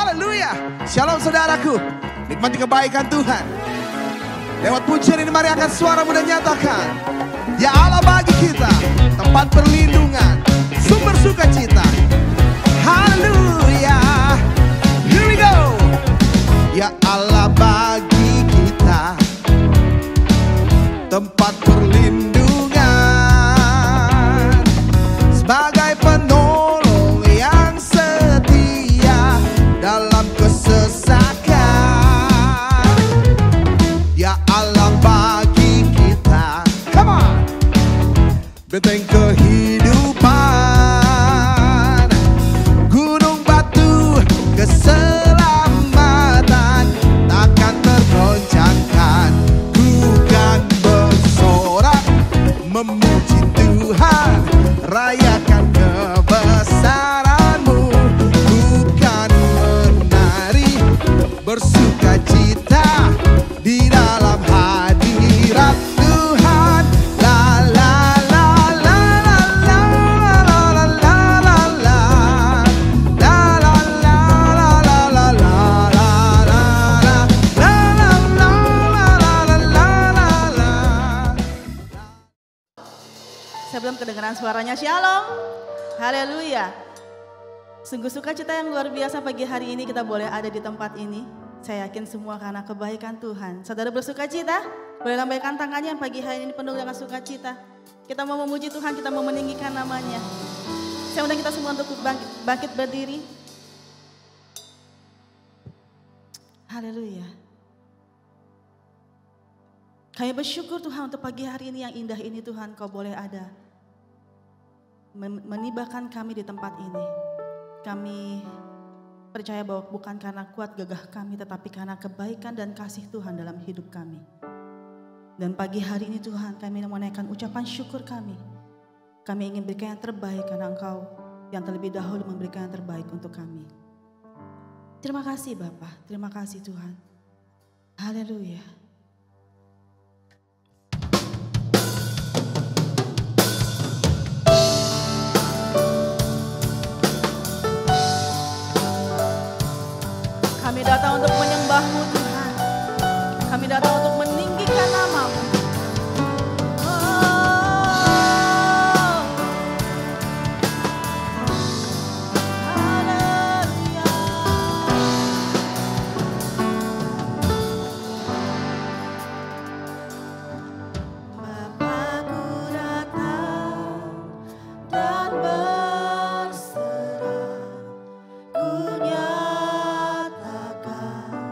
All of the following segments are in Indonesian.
Haleluya. Shalom saudaraku. Nikmati kebaikan Tuhan. Lewat pujian ini mari angkat suaramu dan nyatakan. Ya Allah bagi kita tempat perlindungan, sumber sukacita. Haleluya. Here we go. Ya Allah bagi kita tempat perlindungan, sebagai penolong yang setia dalam kesesakan. Ya Allah bagi kita, come on, benteng kehidupan, gunung batu keselamatan, takkan tergoncangkan. Bukan bersorak memuji Tuhan, rayakan kebesaran-Mu. Bukan menari bersuka cita di dalam hadirat Tuhan. La la la la la la la la la la la la la la la la la. Sebelum kedengaran suaranya, shalom. Haleluya. Sungguh sukacita yang luar biasa pagi hari ini kita boleh ada di tempat ini. Saya yakin semua karena kebaikan Tuhan. Saudara bersukacita? Boleh lambaikan tangannya yang pagi hari ini penuh dengan sukacita. Kita mau memuji Tuhan, kita mau meninggikan namanya. Saya undang kita semua untuk bangkit berdiri. Haleluya. Kami bersyukur Tuhan untuk pagi hari ini yang indah ini Tuhan, Kau boleh ada. Menibahkan kami di tempat ini. Kami percaya bahwa bukan karena kuat gagah kami, tetapi karena kebaikan dan kasih Tuhan dalam hidup kami. Dan pagi hari ini Tuhan, kami menaikkan ucapan syukur kami. Kami ingin berikan yang terbaik karena Engkau yang terlebih dahulu memberikan yang terbaik untuk kami. Terima kasih Bapa, terima kasih Tuhan. Haleluya. Kami datang untuk menyembah-Mu Tuhan. Kami datang untuk meninggikan nama-Mu. Ku nyatakan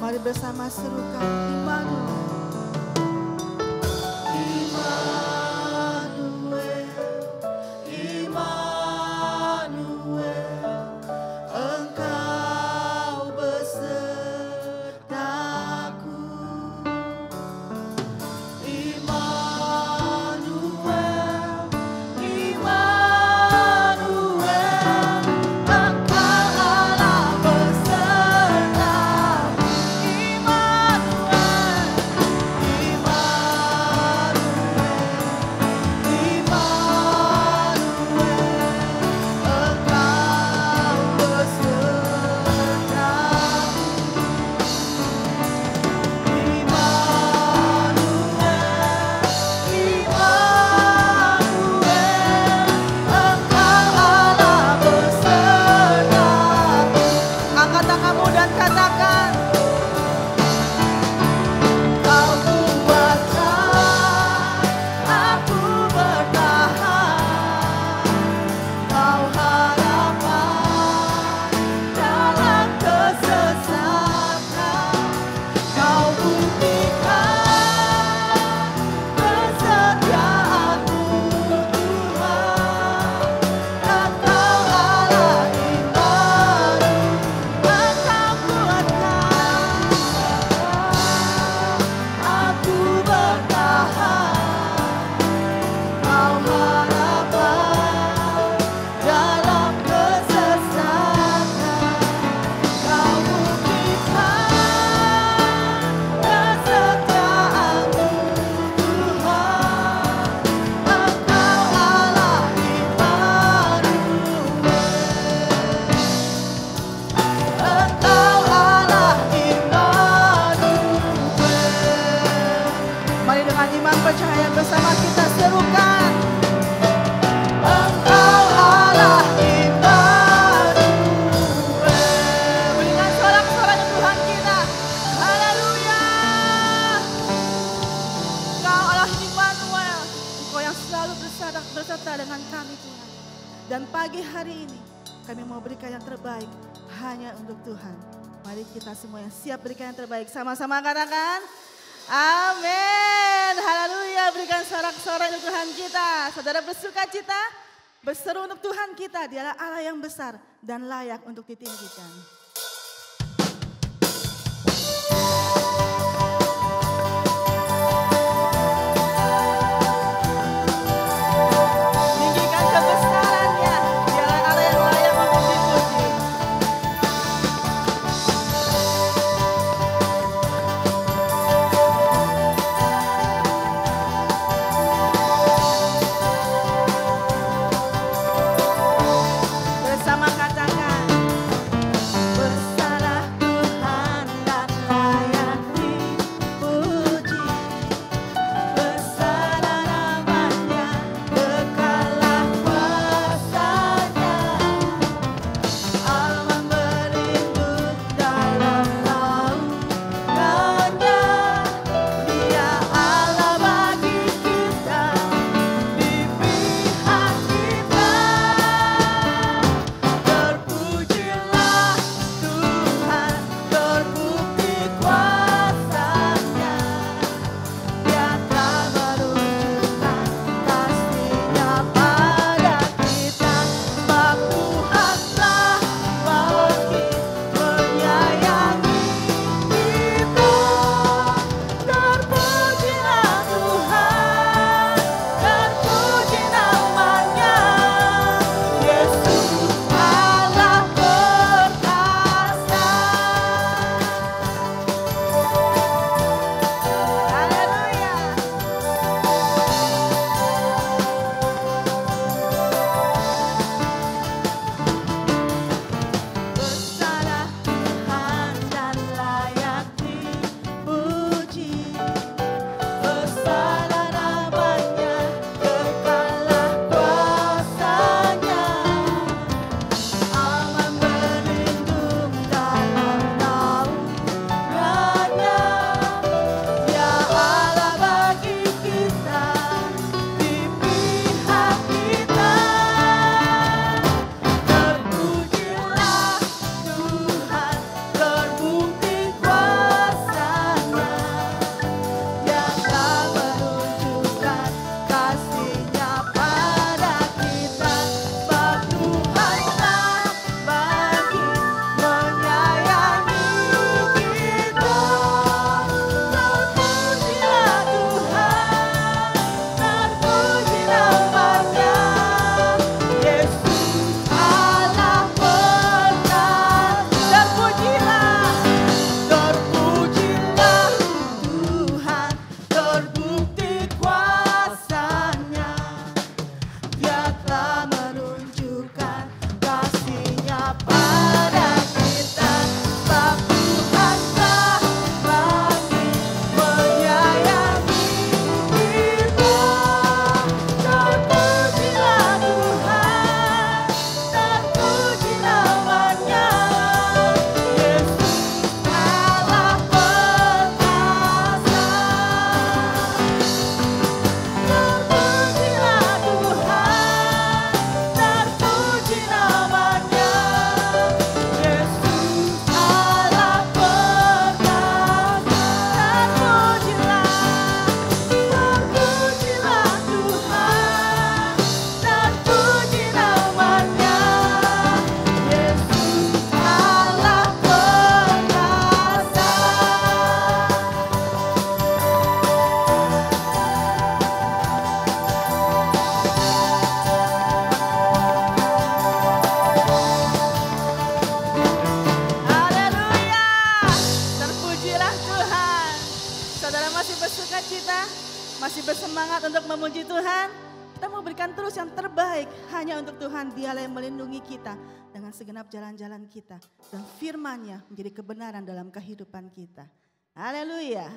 Mari bersama serukan Immanuel. Immanuel, Immanuel, Engkau besertaku. Immanuel, Immanuel, Engkau Allah besertaku. Immanuel, angkat tanganmu dan katakan, Kau kuatkan aku bertahan, Kau harapan dalam kesesatan, Kau buktikan kesetiaanmu Tuhan. Engkau Allah Immanuel, Engkau kuatkan aku bertahan, Kau harapan dalam kesesatan, Kau buktikan kesetiaanmu Tuhan. Engkau Allah Immanuel, Engkau Allah Immanuel. Mari dengan iman percaya bersama kita serukan, Engkau Allah Immanuel. Berikan sorak-sorai Tuhan kita. Haleluya. Engkau Allah Immanuel, Engkau yang selalu berserta dengan kami Tuhan. Dan pagi hari ini kami mau berikan yang terbaik hanya untuk Tuhan. Mari kita semua yang siap berikan yang terbaik sama-sama katakan, amin. Haleluya. Berikan sorak-sorai untuk Tuhan kita. Saudara bersuka cita, berseru untuk Tuhan kita. Dialah Allah yang besar dan layak untuk ditinggikan. Tinggikan kebesarannya. Dialah Allah yang layak untuk dipuji. Bersama katakan, sukacita, masih bersemangat untuk memuji Tuhan. Kita mau berikan terus yang terbaik hanya untuk Tuhan. Dialah yang melindungi kita dengan segenap jalan-jalan kita. Dan firman-Nya menjadi kebenaran dalam kehidupan kita. Haleluya.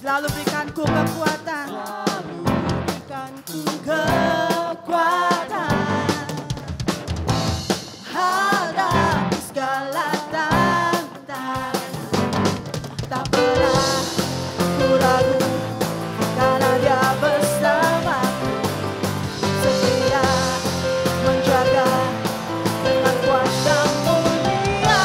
Selalu berikanku kekuatan. Selalu berikanku kekuatan. Hadapi segala tantangan. Tak pernah ku ragu karena Dia bersamaku. Setia menjaga dengan kuasa mulia.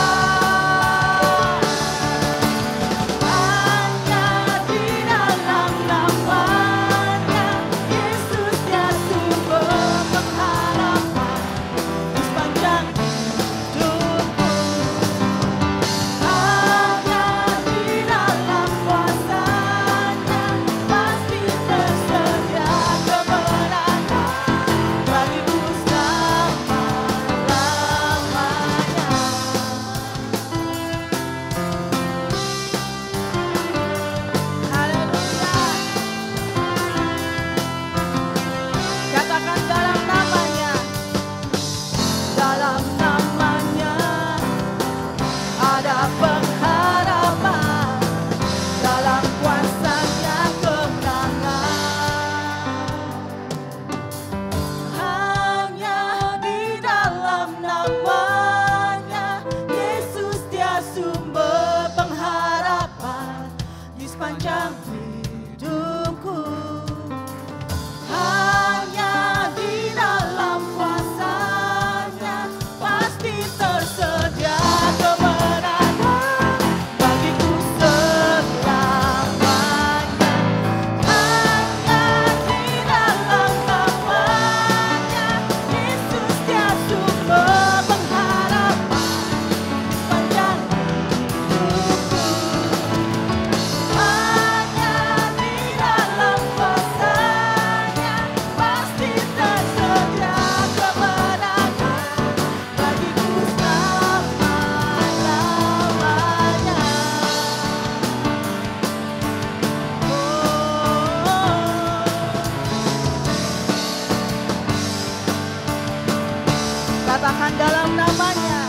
Katakan dalam namanya,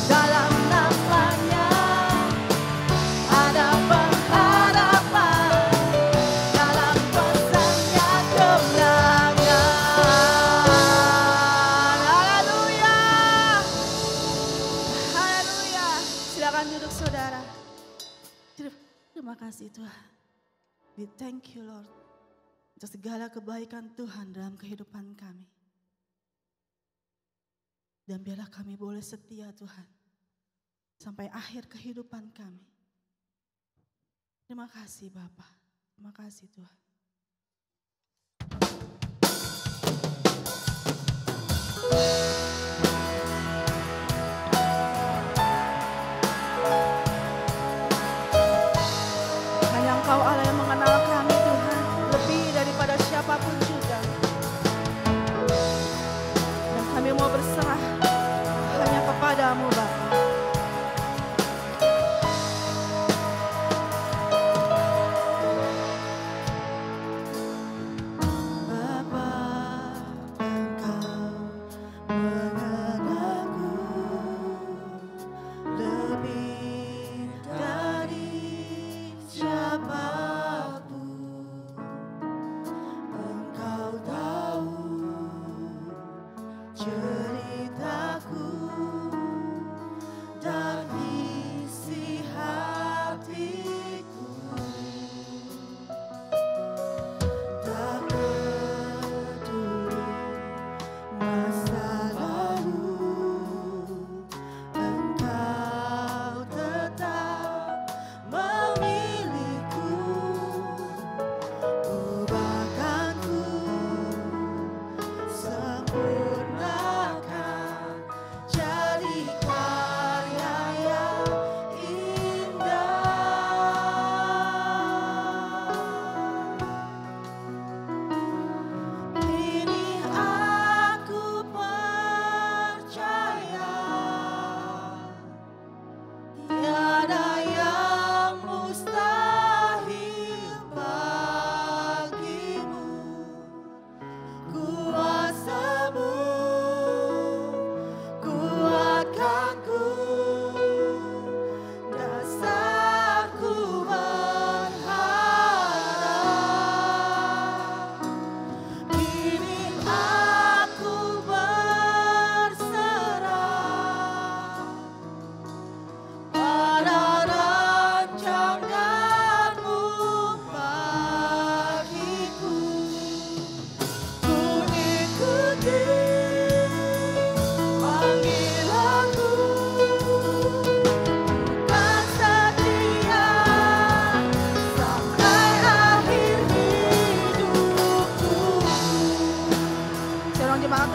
dalam namanya ada pengharapan, dalam kuasa-Nya kemenangan. Haleluya, haleluya. Silakan duduk saudara. Terima kasih Tuhan. We thank you Lord untuk segala kebaikan Tuhan dalam kehidupan kami. Dan biarlah kami boleh setia Tuhan sampai akhir kehidupan kami. Terima kasih Bapa, terima kasih Tuhan.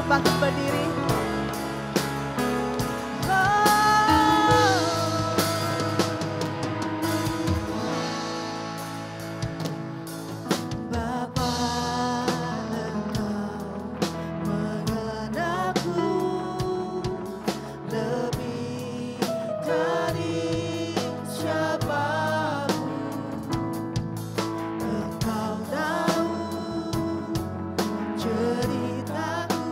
Bangkit berdiri. Bapa, Engkau mengenalku lebih dari siapapun. Engkau tahu ceritaku.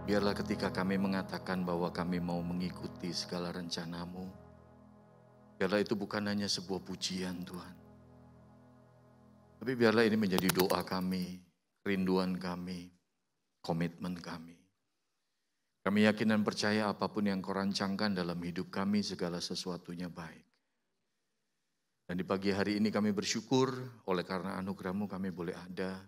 Biarlah ketika kami mengatakan bahwa kami mau mengikuti segala rencana-Mu, biarlah itu bukan hanya sebuah pujian Tuhan. Tapi biarlah ini menjadi doa kami, kerinduan kami, komitmen kami. Kami yakin dan percaya apapun yang Kau rancangkan dalam hidup kami, segala sesuatunya baik. Dan di pagi hari ini kami bersyukur oleh karena anugerah-Mu kami boleh ada.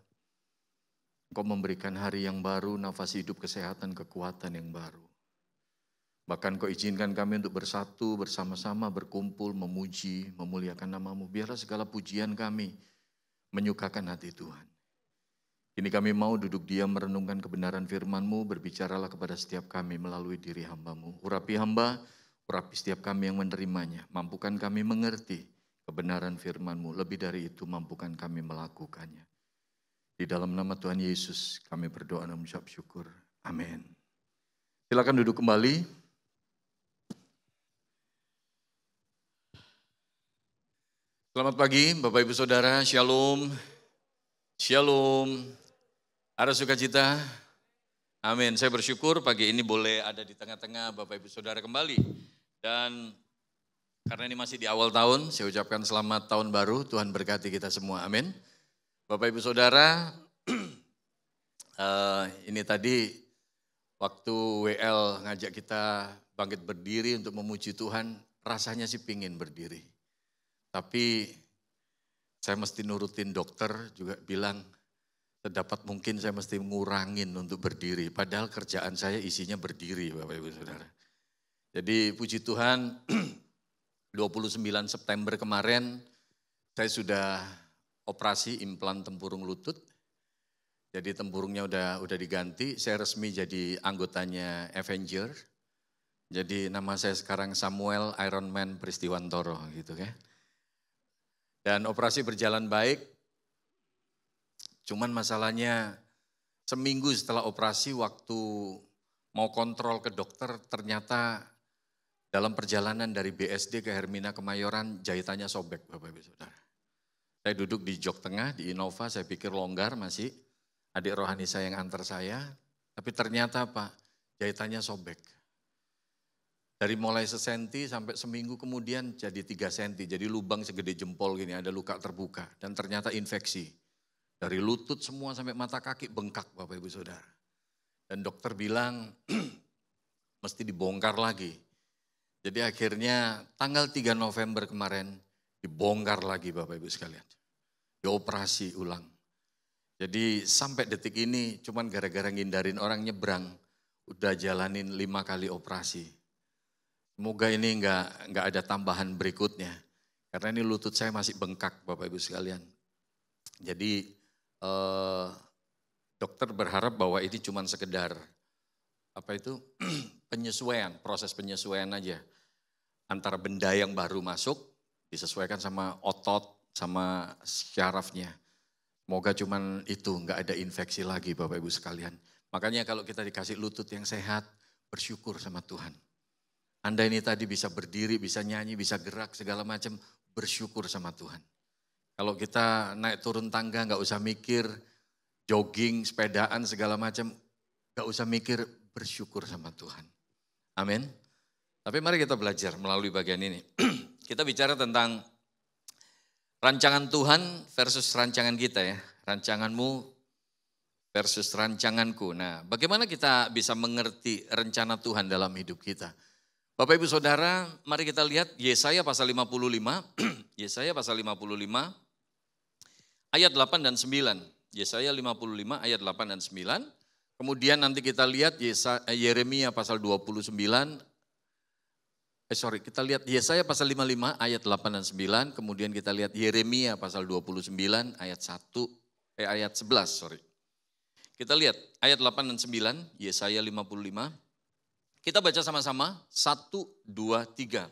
Kau memberikan hari yang baru, nafas hidup, kesehatan, kekuatan yang baru. Bahkan Kau izinkan kami untuk bersatu, bersama-sama, berkumpul, memuji, memuliakan nama-Mu. Biarlah segala pujian kami menyukakan hati Tuhan. Kini kami mau duduk diam merenungkan kebenaran firman-Mu, berbicaralah kepada setiap kami melalui diri hamba-Mu. Urapi hamba, urapi setiap kami yang menerimanya. Mampukan kami mengerti kebenaran firman-Mu. Lebih dari itu, mampukan kami melakukannya. Di dalam nama Tuhan Yesus kami berdoa dan mengucap syukur. Amin. Silakan duduk kembali. Selamat pagi Bapak Ibu Saudara, Shalom. Shalom. Ada sukacita? Amin. Saya bersyukur pagi ini boleh ada di tengah-tengah Bapak Ibu Saudara kembali. Dan karena ini masih di awal tahun, saya ucapkan selamat tahun baru. Tuhan berkati kita semua. Amin. Bapak Ibu Saudara, ini tadi waktu WL ngajak kita bangkit berdiri untuk memuji Tuhan, rasanya sih pingin berdiri. Tapi saya mesti nurutin dokter juga bilang, sedapat mungkin saya mesti ngurangin untuk berdiri. Padahal kerjaan saya isinya berdiri Bapak Ibu Saudara. Jadi puji Tuhan, 29 September kemarin saya sudah operasi implan tempurung lutut. Jadi tempurungnya udah diganti, saya resmi jadi anggotanya Avenger. Jadi nama saya sekarang Samuel Iron Man Pristiwantoro gitu kan. Dan operasi berjalan baik. Cuman masalahnya seminggu setelah operasi waktu mau kontrol ke dokter ternyata dalam perjalanan dari BSD ke Hermina Kemayoran jahitannya sobek Bapak Ibu Saudara. Saya duduk di jok tengah, di Innova, saya pikir longgar masih. Adik rohani saya yang antar saya, tapi ternyata Pak, jahitannya sobek. Dari mulai sesenti sampai seminggu kemudian jadi 3 senti, jadi lubang segede jempol gini, ada luka terbuka. Dan ternyata infeksi. Dari lutut semua sampai mata kaki bengkak Bapak Ibu Saudara. Dan dokter bilang, mesti dibongkar lagi. Jadi akhirnya tanggal 3 November kemarin, dibongkar lagi Bapak Ibu sekalian. Dioperasi ulang. Jadi sampai detik ini cuman gara-gara ngindarin orang nyebrang. Udah jalanin 5 kali operasi. Semoga ini enggak ada tambahan berikutnya. Karena ini lutut saya masih bengkak Bapak Ibu sekalian. Jadi dokter berharap bahwa ini cuman sekedar penyesuaian, proses penyesuaian aja. Antara benda yang baru masuk, disesuaikan sama otot, sama syarafnya. Semoga cuman itu, nggak ada infeksi lagi Bapak Ibu sekalian. Makanya kalau kita dikasih lutut yang sehat, bersyukur sama Tuhan. Anda ini tadi bisa berdiri, bisa nyanyi, bisa gerak, segala macam, bersyukur sama Tuhan. Kalau kita naik turun tangga, nggak usah mikir, jogging, sepedaan, segala macam, nggak usah mikir, bersyukur sama Tuhan. Amin. Tapi mari kita belajar melalui bagian ini. Kita bicara tentang rancangan Tuhan versus rancangan kita ya. Rancanganmu versus rancanganku. Nah, bagaimana kita bisa mengerti rencana Tuhan dalam hidup kita? Bapak Ibu Saudara, mari kita lihat Yesaya pasal 55. Yesaya pasal 55 ayat 8 dan 9. Yesaya 55 ayat 8 dan 9. Kemudian nanti kita lihat Yeremia pasal 29. Kita lihat Yesaya pasal 55 ayat 8 dan 9, kemudian kita lihat Yeremia pasal 29 ayat 11, Kita lihat ayat 8 dan 9, Yesaya 55. Kita baca sama-sama, 1, 2, 3.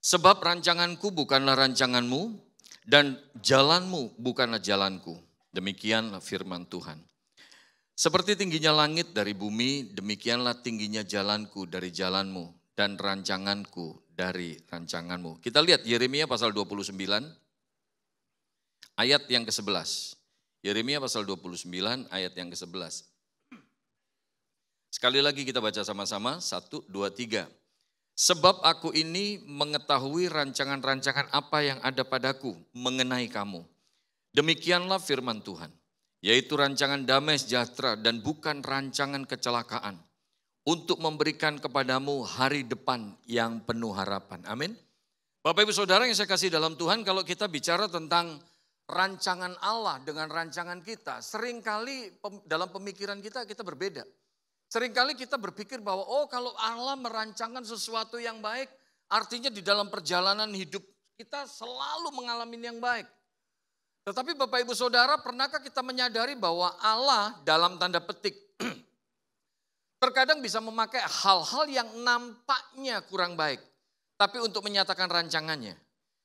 Sebab rancanganku bukanlah rancanganmu, dan jalanmu bukanlah jalanku. Demikianlah firman Tuhan. Seperti tingginya langit dari bumi, demikianlah tingginya jalanku dari jalanmu. Dan rancanganku dari rancanganmu. Kita lihat Yeremia pasal 29 ayat yang ke-11. Yeremia pasal 29 ayat yang ke-11. Sekali lagi kita baca sama-sama, 1, 2, 3. Sebab aku ini mengetahui rancangan-rancangan apa yang ada padaku mengenai kamu. Demikianlah firman Tuhan, yaitu rancangan damai sejahtera dan bukan rancangan kecelakaan, untuk memberikan kepadamu hari depan yang penuh harapan. Amin. Bapak Ibu Saudara yang saya kasih dalam Tuhan, kalau kita bicara tentang rancangan Allah dengan rancangan kita, seringkali dalam pemikiran kita berbeda. Seringkali kita berpikir bahwa kalau Allah merancangkan sesuatu yang baik, artinya di dalam perjalanan hidup kita selalu mengalami yang baik. Tetapi Bapak Ibu Saudara, pernahkah kita menyadari bahwa Allah dalam tanda petik terkadang bisa memakai hal-hal yang nampaknya kurang baik, tapi untuk menyatakan rancangannya.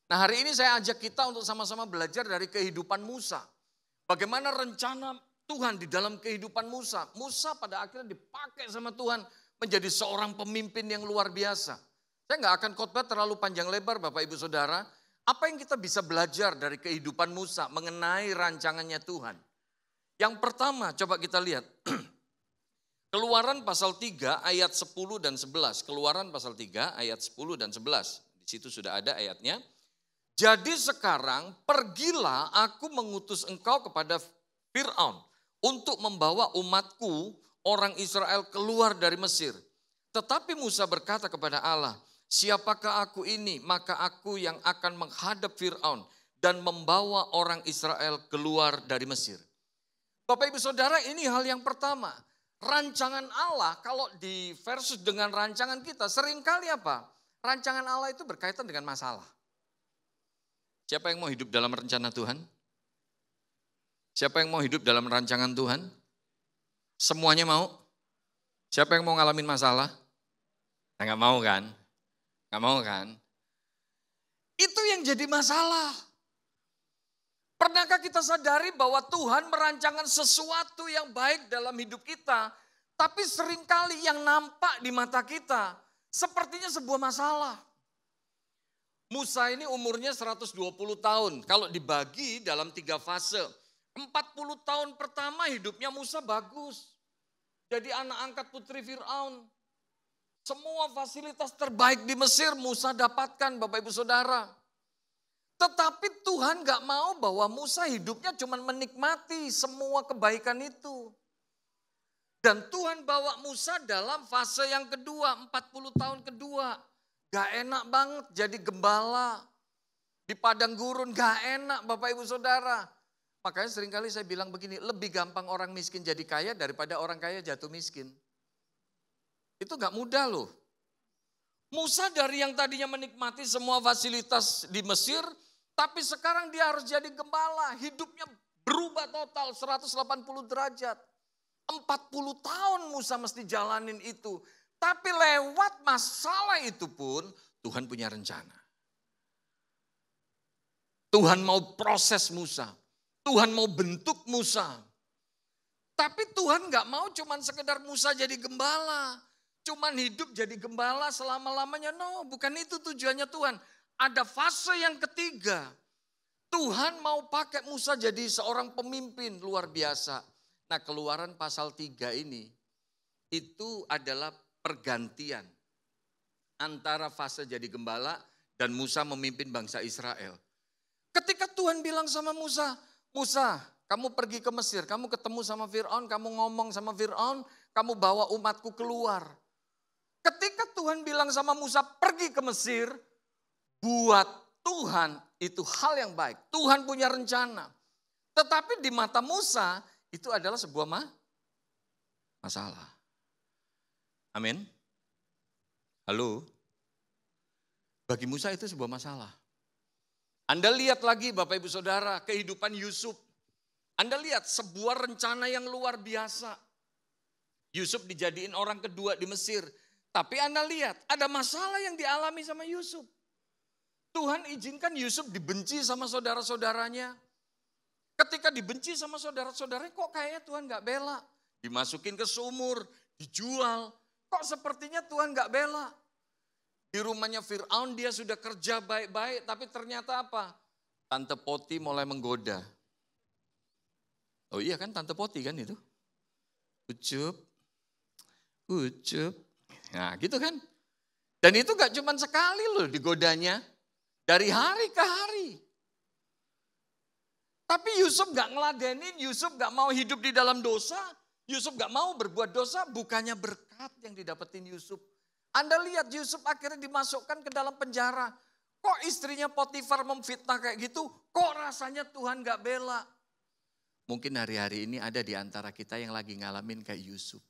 Nah, hari ini saya ajak kita untuk sama-sama belajar dari kehidupan Musa. Bagaimana rencana Tuhan di dalam kehidupan Musa. Musa pada akhirnya dipakai sama Tuhan menjadi seorang pemimpin yang luar biasa. Saya nggak akan khotbah terlalu panjang lebar Bapak Ibu Saudara. Apa yang kita bisa belajar dari kehidupan Musa mengenai rancangannya Tuhan? Yang pertama, coba kita lihat. Keluaran pasal 3 ayat 10 dan 11. Keluaran pasal 3 ayat 10 dan 11. Di situ sudah ada ayatnya. Jadi sekarang pergilah, aku mengutus engkau kepada Fir'aun untuk membawa umatku orang Israel keluar dari Mesir. Tetapi Musa berkata kepada Allah, siapakah aku ini? Maka aku yang akan menghadap Fir'aun dan membawa orang Israel keluar dari Mesir. Bapak Ibu Saudara, ini hal yang pertama. Rancangan Allah kalau di versus dengan rancangan kita seringkali apa? Rancangan Allah itu berkaitan dengan masalah. Siapa yang mau hidup dalam rencana Tuhan? Siapa yang mau hidup dalam rancangan Tuhan? Semuanya mau? Siapa yang mau ngalamin masalah? Nah, nggak mau kan? Nggak mau kan? Itu yang jadi masalah. Pernahkah kita sadari bahwa Tuhan merancangkan sesuatu yang baik dalam hidup kita, tapi seringkali yang nampak di mata kita sepertinya sebuah masalah. Musa ini umurnya 120 tahun, kalau dibagi dalam 3 fase. 40 tahun pertama hidupnya Musa bagus. Jadi anak angkat putri Fir'aun. Semua fasilitas terbaik di Mesir Musa dapatkan Bapak Ibu Saudara. Tetapi Tuhan gak mau bahwa Musa hidupnya cuma menikmati semua kebaikan itu. Dan Tuhan bawa Musa dalam fase yang kedua, 40 tahun kedua. Gak enak banget jadi gembala. Di padang gurun gak enak Bapak Ibu Saudara. Makanya seringkali saya bilang begini, lebih gampang orang miskin jadi kaya daripada orang kaya jatuh miskin. Itu gak mudah loh. Musa dari yang tadinya menikmati semua fasilitas di Mesir, tapi sekarang dia harus jadi gembala. Hidupnya berubah total 180 derajat. 40 tahun Musa mesti jalanin itu. Tapi lewat masalah itu pun Tuhan punya rencana. Tuhan mau proses Musa. Tuhan mau bentuk Musa. Tapi Tuhan gak mau cuman sekedar Musa jadi gembala. Cuman hidup jadi gembala selama-lamanya. No, bukan itu tujuannya Tuhan. Ada fase yang ketiga. Tuhan mau pakai Musa jadi seorang pemimpin luar biasa. Nah, Keluaran pasal 3 ini itu adalah pergantian antara fase jadi gembala dan Musa memimpin bangsa Israel. Ketika Tuhan bilang sama Musa, Musa, kamu pergi ke Mesir, kamu ketemu sama Fir'aun, kamu ngomong sama Fir'aun, kamu bawa umatku keluar. Ketika Tuhan bilang sama Musa pergi ke Mesir, buat Tuhan itu hal yang baik. Tuhan punya rencana. Tetapi di mata Musa itu adalah sebuah masalah. Amin. Halo. Bagi Musa itu sebuah masalah. Anda lihat lagi Bapak Ibu Saudara kehidupan Yusuf. Anda lihat sebuah rencana yang luar biasa. Yusuf dijadiin orang kedua di Mesir. Tapi Anda lihat ada masalah yang dialami sama Yusuf. Tuhan izinkan Yusuf dibenci sama saudara-saudaranya. Ketika dibenci sama saudara-saudaranya kok kayaknya Tuhan gak bela. Dimasukin ke sumur, dijual. Kok sepertinya Tuhan gak bela. Di rumahnya Fir'aun dia sudah kerja baik-baik tapi ternyata apa? Tante Poti mulai menggoda. Oh iya kan Tante Poti kan itu. Ucup. Nah gitu kan. Dan itu gak cuma sekali loh digodanya. Dari hari ke hari. Tapi Yusuf gak ngeladenin, Yusuf gak mau hidup di dalam dosa. Yusuf gak mau berbuat dosa, bukannya berkat yang didapetin Yusuf. Anda lihat Yusuf akhirnya dimasukkan ke dalam penjara. Kok istrinya Potifar memfitnah kayak gitu? Kok rasanya Tuhan gak bela? Mungkin hari-hari ini ada di antara kita yang lagi ngalamin kayak Yusuf.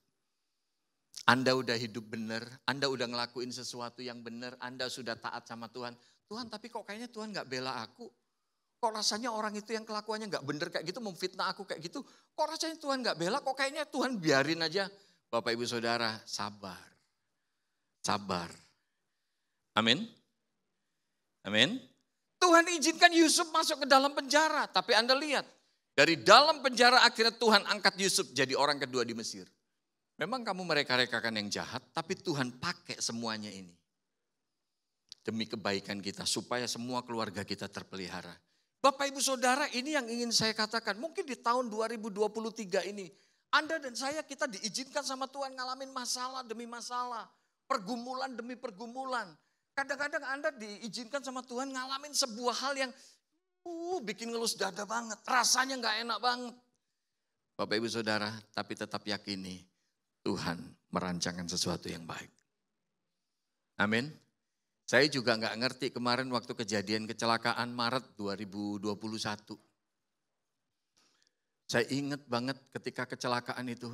Anda udah hidup benar, Anda udah ngelakuin sesuatu yang benar, Anda sudah taat sama Tuhan. Tuhan tapi kok kayaknya Tuhan gak bela aku. Kok rasanya orang itu yang kelakuannya gak benar kayak gitu, memfitnah aku kayak gitu. Kok rasanya Tuhan gak bela, kok kayaknya Tuhan biarin aja. Bapak ibu saudara sabar. Sabar. Amin. Amin. Tuhan izinkan Yusuf masuk ke dalam penjara. Tapi Anda lihat, dari dalam penjara akhirnya Tuhan angkat Yusuf jadi orang kedua di Mesir. Memang kamu mereka-rekakan yang jahat, tapi Tuhan pakai semuanya ini. Demi kebaikan kita, supaya semua keluarga kita terpelihara. Bapak ibu saudara, ini yang ingin saya katakan. Mungkin di tahun 2023 ini, Anda dan saya kita diizinkan sama Tuhan ngalamin masalah demi masalah. Pergumulan demi pergumulan. Kadang-kadang Anda diizinkan sama Tuhan ngalamin sebuah hal yang bikin ngelus dada banget. Rasanya gak enak banget. Bapak ibu saudara, tapi tetap yakini Tuhan merancangkan sesuatu yang baik. Amin. Saya juga gak ngerti kemarin waktu kejadian kecelakaan Maret 2021. Saya ingat banget ketika kecelakaan itu.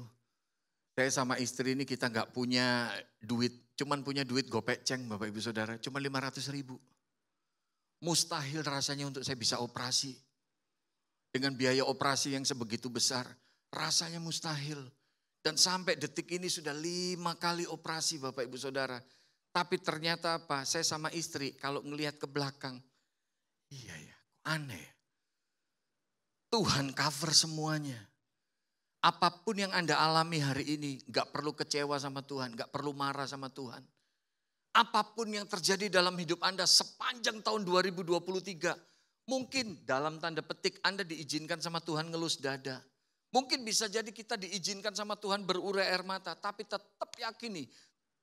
Saya sama istri ini kita gak punya duit. Cuman punya duit gopeceng Bapak Ibu Saudara. Cuma 500.000. Mustahil rasanya untuk saya bisa operasi. Dengan biaya operasi yang sebegitu besar. Rasanya mustahil. Dan sampai detik ini sudah 5 kali operasi Bapak Ibu Saudara. Tapi ternyata apa? Saya sama istri kalau ngelihat ke belakang. Iya ya, aneh. Tuhan cover semuanya. Apapun yang Anda alami hari ini, gak perlu kecewa sama Tuhan, gak perlu marah sama Tuhan. Apapun yang terjadi dalam hidup Anda sepanjang tahun 2023, mungkin dalam tanda petik Anda diizinkan sama Tuhan ngelus dada. Mungkin bisa jadi kita diizinkan sama Tuhan berurai air mata, tapi tetap yakini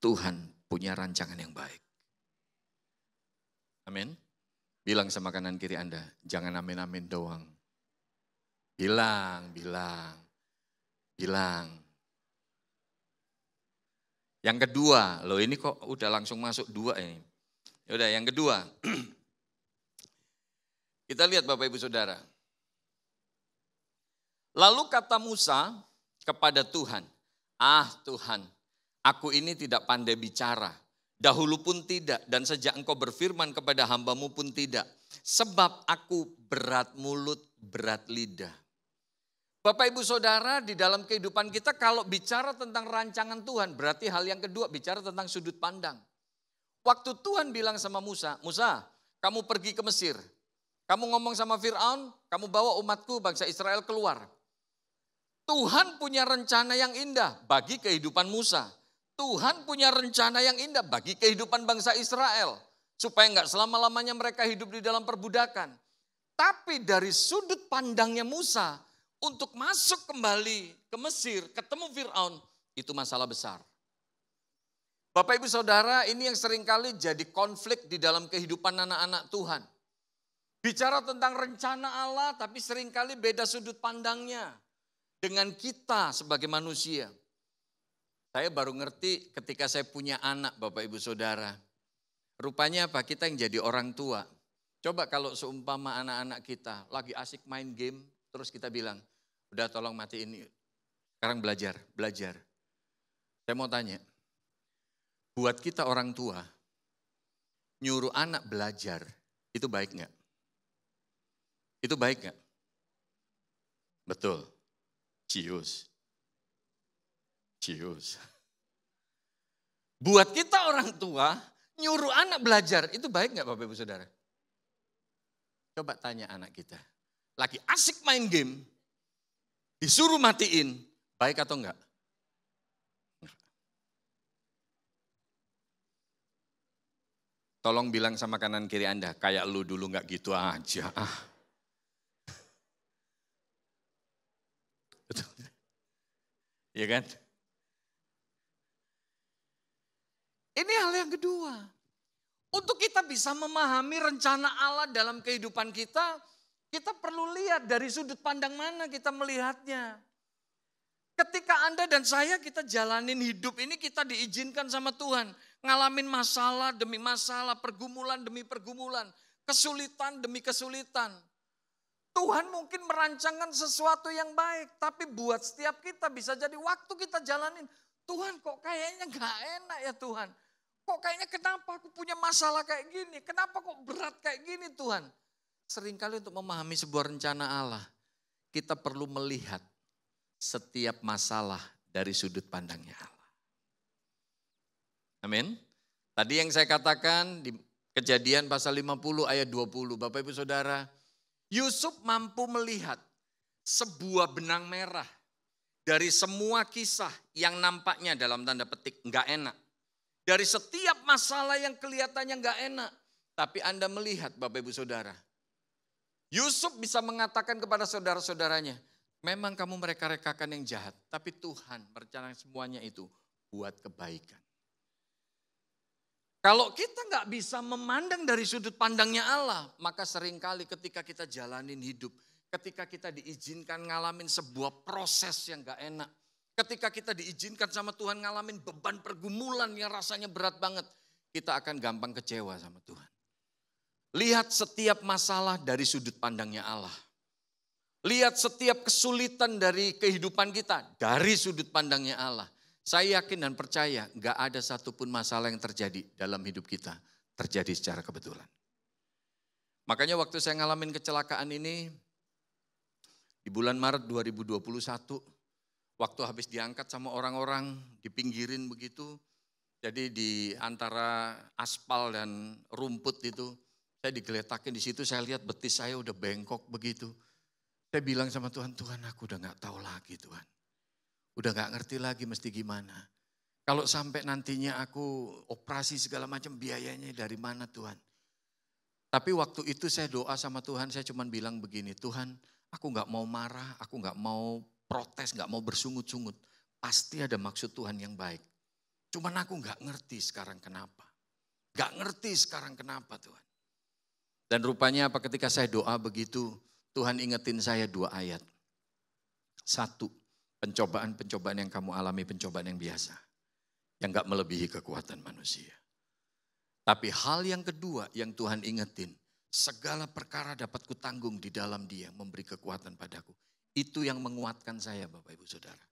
Tuhan punya rancangan yang baik. Amin. Bilang sama kanan kiri Anda, jangan amin-amin doang. Bilang. Yang kedua, loh ini kok udah langsung masuk 2 ini. Yaudah yang kedua. Kita lihat Bapak Ibu Saudara. Lalu kata Musa kepada Tuhan, Tuhan, aku ini tidak pandai bicara. Dahulu pun tidak dan sejak engkau berfirman kepada hambamu pun tidak. Sebab aku berat mulut, berat lidah. Bapak Ibu Saudara, di dalam kehidupan kita kalau bicara tentang rancangan Tuhan, berarti hal yang kedua bicara tentang sudut pandang. Waktu Tuhan bilang sama Musa, Musa kamu pergi ke Mesir. Kamu ngomong sama Fir'aun, kamu bawa umatku bangsa Israel keluar. Tuhan punya rencana yang indah bagi kehidupan Musa. Tuhan punya rencana yang indah bagi kehidupan bangsa Israel. Supaya enggak selama-lamanya mereka hidup di dalam perbudakan. Tapi dari sudut pandangnya Musa, untuk masuk kembali ke Mesir, ketemu Fir'aun, itu masalah besar. Bapak Ibu Saudara, ini yang seringkali jadi konflik di dalam kehidupan anak-anak Tuhan. Bicara tentang rencana Allah, tapi seringkali beda sudut pandangnya dengan kita sebagai manusia. Saya baru ngerti ketika saya punya anak Bapak Ibu Saudara. Rupanya apa? Kita yang jadi orang tua. Coba kalau seumpama anak-anak kita lagi asik main game, terus kita bilang, udah tolong matiin, sekarang belajar. Saya mau tanya, buat kita orang tua, nyuruh anak belajar, itu baik nggak? Itu baik nggak? Betul, cius. Buat kita orang tua, nyuruh anak belajar, itu baik nggak Bapak Ibu Saudara? Coba tanya anak kita, lagi asik main game, disuruh matiin, baik atau enggak? Tolong bilang sama kanan kiri Anda, kayak lu dulu enggak gitu aja. Betul. Iya kan? Ini hal yang kedua. Untuk kita bisa memahami rencana Allah dalam kehidupan kita perlu lihat dari sudut pandang mana kita melihatnya. Ketika Anda dan saya kita jalanin hidup ini, kita diizinkan sama Tuhan. Ngalamin masalah demi masalah, pergumulan demi pergumulan, kesulitan demi kesulitan. Tuhan mungkin merancangkan sesuatu yang baik, tapi buat setiap kita bisa jadi waktu kita jalanin, Tuhan kok kayaknya gak enak ya Tuhan. Kok kayaknya kenapa aku punya masalah kayak gini, kenapa kok berat kayak gini Tuhan. Seringkali untuk memahami sebuah rencana Allah, kita perlu melihat setiap masalah dari sudut pandangnya Allah. Amin. Tadi yang saya katakan di Kejadian pasal 50 ayat 20, Bapak Ibu Saudara, Yusuf mampu melihat sebuah benang merah dari semua kisah yang nampaknya dalam tanda petik enggak enak. Dari setiap masalah yang kelihatannya enggak enak. Tapi Anda melihat Bapak Ibu Saudara, Yusuf bisa mengatakan kepada saudara-saudaranya, memang kamu mereka-rekakan yang jahat, tapi Tuhan merencanakan semuanya itu buat kebaikan. Kalau kita nggak bisa memandang dari sudut pandangnya Allah, maka seringkali ketika kita jalanin hidup, ketika kita diizinkan ngalamin sebuah proses yang nggak enak, ketika kita diizinkan sama Tuhan ngalamin beban pergumulan yang rasanya berat banget, kita akan gampang kecewa sama Tuhan. Lihat setiap masalah dari sudut pandangnya Allah. Lihat setiap kesulitan dari kehidupan kita dari sudut pandangnya Allah. Saya yakin dan percaya gak ada satupun masalah yang terjadi dalam hidup kita terjadi secara kebetulan. Makanya waktu saya ngalamin kecelakaan ini di bulan Maret 2021, waktu habis diangkat sama orang-orang, dipinggirin begitu. Jadi di antara aspal dan rumput itu, saya digeletakin di situ, saya lihat betis saya udah bengkok begitu. Saya bilang sama Tuhan, Tuhan aku udah gak tahu lagi Tuhan. Udah gak ngerti lagi mesti gimana. Kalau sampai nantinya aku operasi segala macam biayanya dari mana Tuhan. Tapi waktu itu saya doa sama Tuhan, saya cuma bilang begini, Tuhan aku gak mau marah, aku gak mau protes, gak mau bersungut-sungut. Pasti ada maksud Tuhan yang baik. Cuman aku gak ngerti sekarang kenapa. Gak ngerti sekarang kenapa Tuhan. Dan rupanya apa ketika saya doa begitu, Tuhan ingetin saya 2 ayat. 1, pencobaan-pencobaan yang kamu alami, pencobaan yang biasa. Yang gak melebihi kekuatan manusia. Tapi hal yang kedua yang Tuhan ingetin, segala perkara dapat kutanggung di dalam Dia, memberi kekuatan padaku. Itu yang menguatkan saya Bapak Ibu Saudara.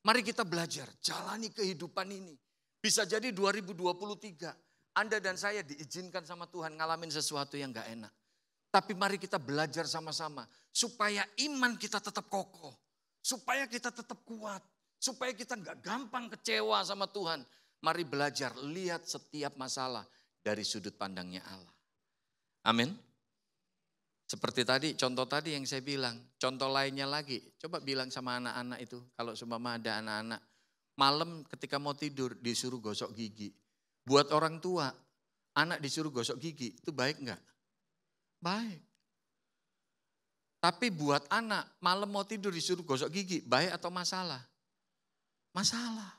Mari kita belajar, jalani kehidupan ini. Bisa jadi 2023, Anda dan saya diizinkan sama Tuhan ngalamin sesuatu yang gak enak. Tapi mari kita belajar sama-sama, supaya iman kita tetap kokoh. Supaya kita tetap kuat, supaya kita gak gampang kecewa sama Tuhan. Mari belajar, lihat setiap masalah dari sudut pandangnya Allah. Amin. Seperti tadi, contoh tadi yang saya bilang, contoh lainnya lagi. Coba bilang sama anak-anak itu, kalau seumpama ada anak-anak, malam ketika mau tidur disuruh gosok gigi. Buat orang tua, anak disuruh gosok gigi, itu baik gak? Baik. Tapi buat anak, malam mau tidur disuruh gosok gigi, baik atau masalah? Masalah.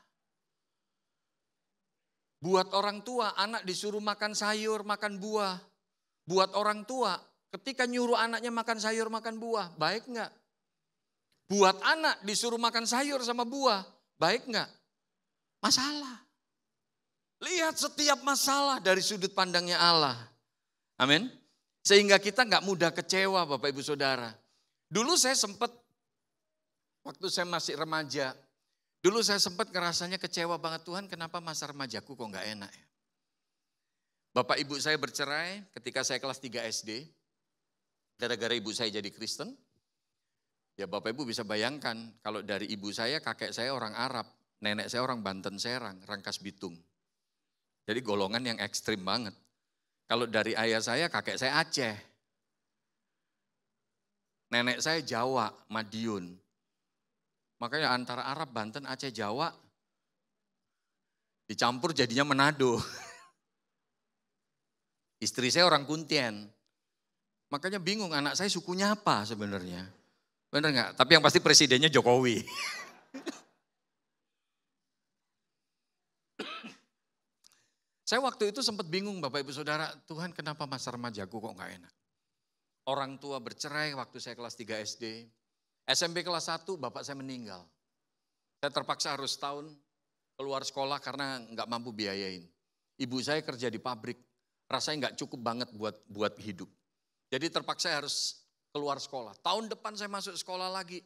Buat orang tua, anak disuruh makan sayur, makan buah. Buat orang tua, ketika nyuruh anaknya makan sayur, makan buah, baik enggak? Buat anak disuruh makan sayur sama buah, baik enggak? Masalah. Lihat setiap masalah dari sudut pandangnya Allah. Amin. Sehingga kita nggak mudah kecewa Bapak Ibu Saudara. Dulu saya sempat, waktu saya masih remaja, dulu saya sempat ngerasanya kecewa banget, Tuhan kenapa masa remajaku kok nggak enak ya. Bapak ibu saya bercerai ketika saya kelas 3 SD, gara-gara ibu saya jadi Kristen. Ya Bapak Ibu bisa bayangkan, kalau dari ibu saya, kakek saya orang Arab, nenek saya orang Banten Serang, Rangkas Bitung. Jadi golongan yang ekstrim banget. Kalau dari ayah saya, kakek saya Aceh. Nenek saya Jawa, Madiun. Makanya antara Arab, Banten, Aceh, Jawa, dicampur jadinya Manado. Istri saya orang Kuntien. Makanya bingung anak saya sukunya apa sebenarnya. Benar nggak? Tapi yang pasti presidennya Jokowi. Saya waktu itu sempat bingung Bapak Ibu Saudara, Tuhan kenapa masa remajaku kok gak enak? Orang tua bercerai waktu saya kelas 3 SD. SMP kelas 1 bapak saya meninggal. Saya terpaksa harus setahun keluar sekolah karena gak mampu biayain. Ibu saya kerja di pabrik, rasanya gak cukup banget buat hidup. Jadi terpaksa harus keluar sekolah. Tahun depan saya masuk sekolah lagi,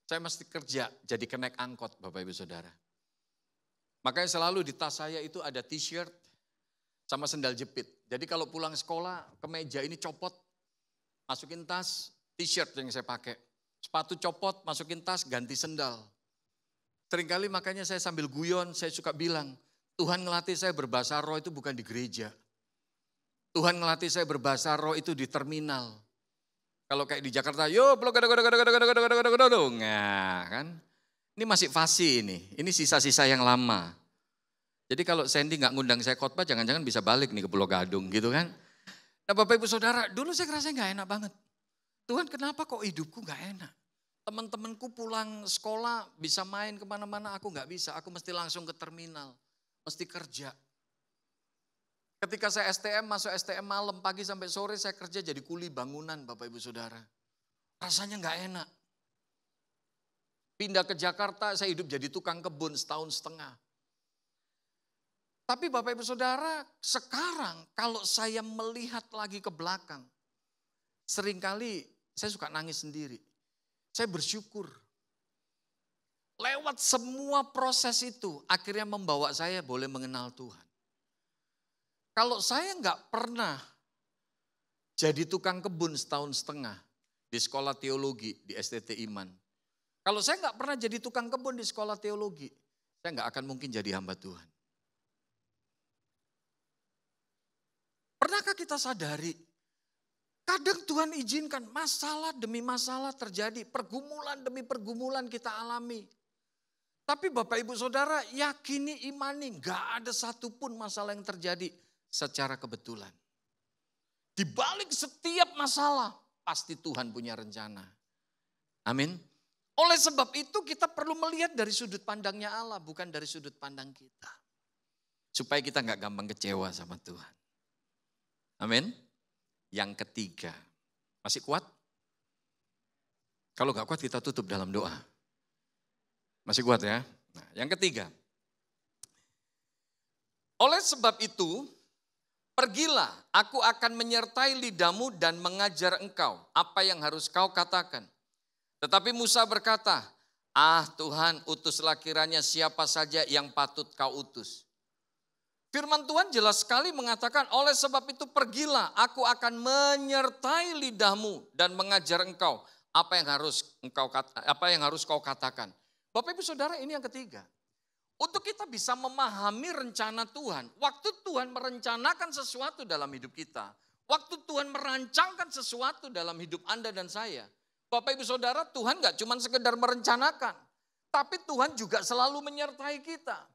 saya mesti kerja jadi kenaik angkot Bapak Ibu Saudara. Makanya selalu di tas saya itu ada t-shirt sama sendal jepit. Jadi kalau pulang sekolah kemeja ini copot, masukin tas, t-shirt yang saya pakai. Sepatu copot, masukin tas, ganti sendal. Seringkali makanya saya sambil guyon, saya suka bilang, Tuhan ngelatih saya berbahasa roh itu bukan di gereja. Tuhan ngelatih saya berbahasa roh itu di terminal. Kalau kayak di Jakarta, yo blok nah kan. Ini masih fasih ini sisa-sisa yang lama. Jadi kalau Sandy nggak ngundang saya khotbah, jangan-jangan bisa balik nih ke Pulau Gadung gitu kan. Nah Bapak Ibu Saudara, dulu saya ngerasa nggak enak banget. Tuhan kenapa kok hidupku nggak enak? Teman-temanku pulang sekolah bisa main kemana-mana, aku nggak bisa. Aku mesti langsung ke terminal, mesti kerja. Ketika saya STM, masuk STM malam, pagi sampai sore saya kerja jadi kuli bangunan Bapak Ibu Saudara. Rasanya nggak enak. Pindah ke Jakarta, saya hidup jadi tukang kebun setahun setengah. Tapi Bapak Ibu Saudara, sekarang kalau saya melihat lagi ke belakang, seringkali saya suka nangis sendiri. Saya bersyukur. Lewat semua proses itu, akhirnya membawa saya boleh mengenal Tuhan. Kalau saya nggak pernah jadi tukang kebun setahun setengah di sekolah teologi, di STT Iman. Kalau saya nggak pernah jadi tukang kebun di sekolah teologi, saya nggak akan mungkin jadi hamba Tuhan. Pernahkah kita sadari, kadang Tuhan izinkan masalah demi masalah terjadi, pergumulan demi pergumulan kita alami. Tapi Bapak Ibu Saudara yakini, imani, gak ada satupun masalah yang terjadi secara kebetulan. Di balik setiap masalah, pasti Tuhan punya rencana. Amin. Oleh sebab itu kita perlu melihat dari sudut pandangnya Allah, bukan dari sudut pandang kita. Supaya kita gak gampang kecewa sama Tuhan. Amin. Yang ketiga, masih kuat? Kalau gak kuat kita tutup dalam doa. Masih kuat ya? Nah, yang ketiga. Oleh sebab itu, pergilah, aku akan menyertai lidahmu dan mengajar engkau apa yang harus kau katakan. Tetapi Musa berkata, Tuhan, utuslah kiranya siapa saja yang patut kau utus. Firman Tuhan jelas sekali mengatakan, oleh sebab itu pergilah, aku akan menyertai lidahmu dan mengajar engkau apa yang harus kau katakan. Bapak Ibu Saudara, ini yang ketiga. Untuk kita bisa memahami rencana Tuhan, waktu Tuhan merencanakan sesuatu dalam hidup kita, waktu Tuhan merancangkan sesuatu dalam hidup Anda dan saya, Bapak Ibu Saudara, Tuhan gak cuma sekedar merencanakan, tapi Tuhan juga selalu menyertai kita.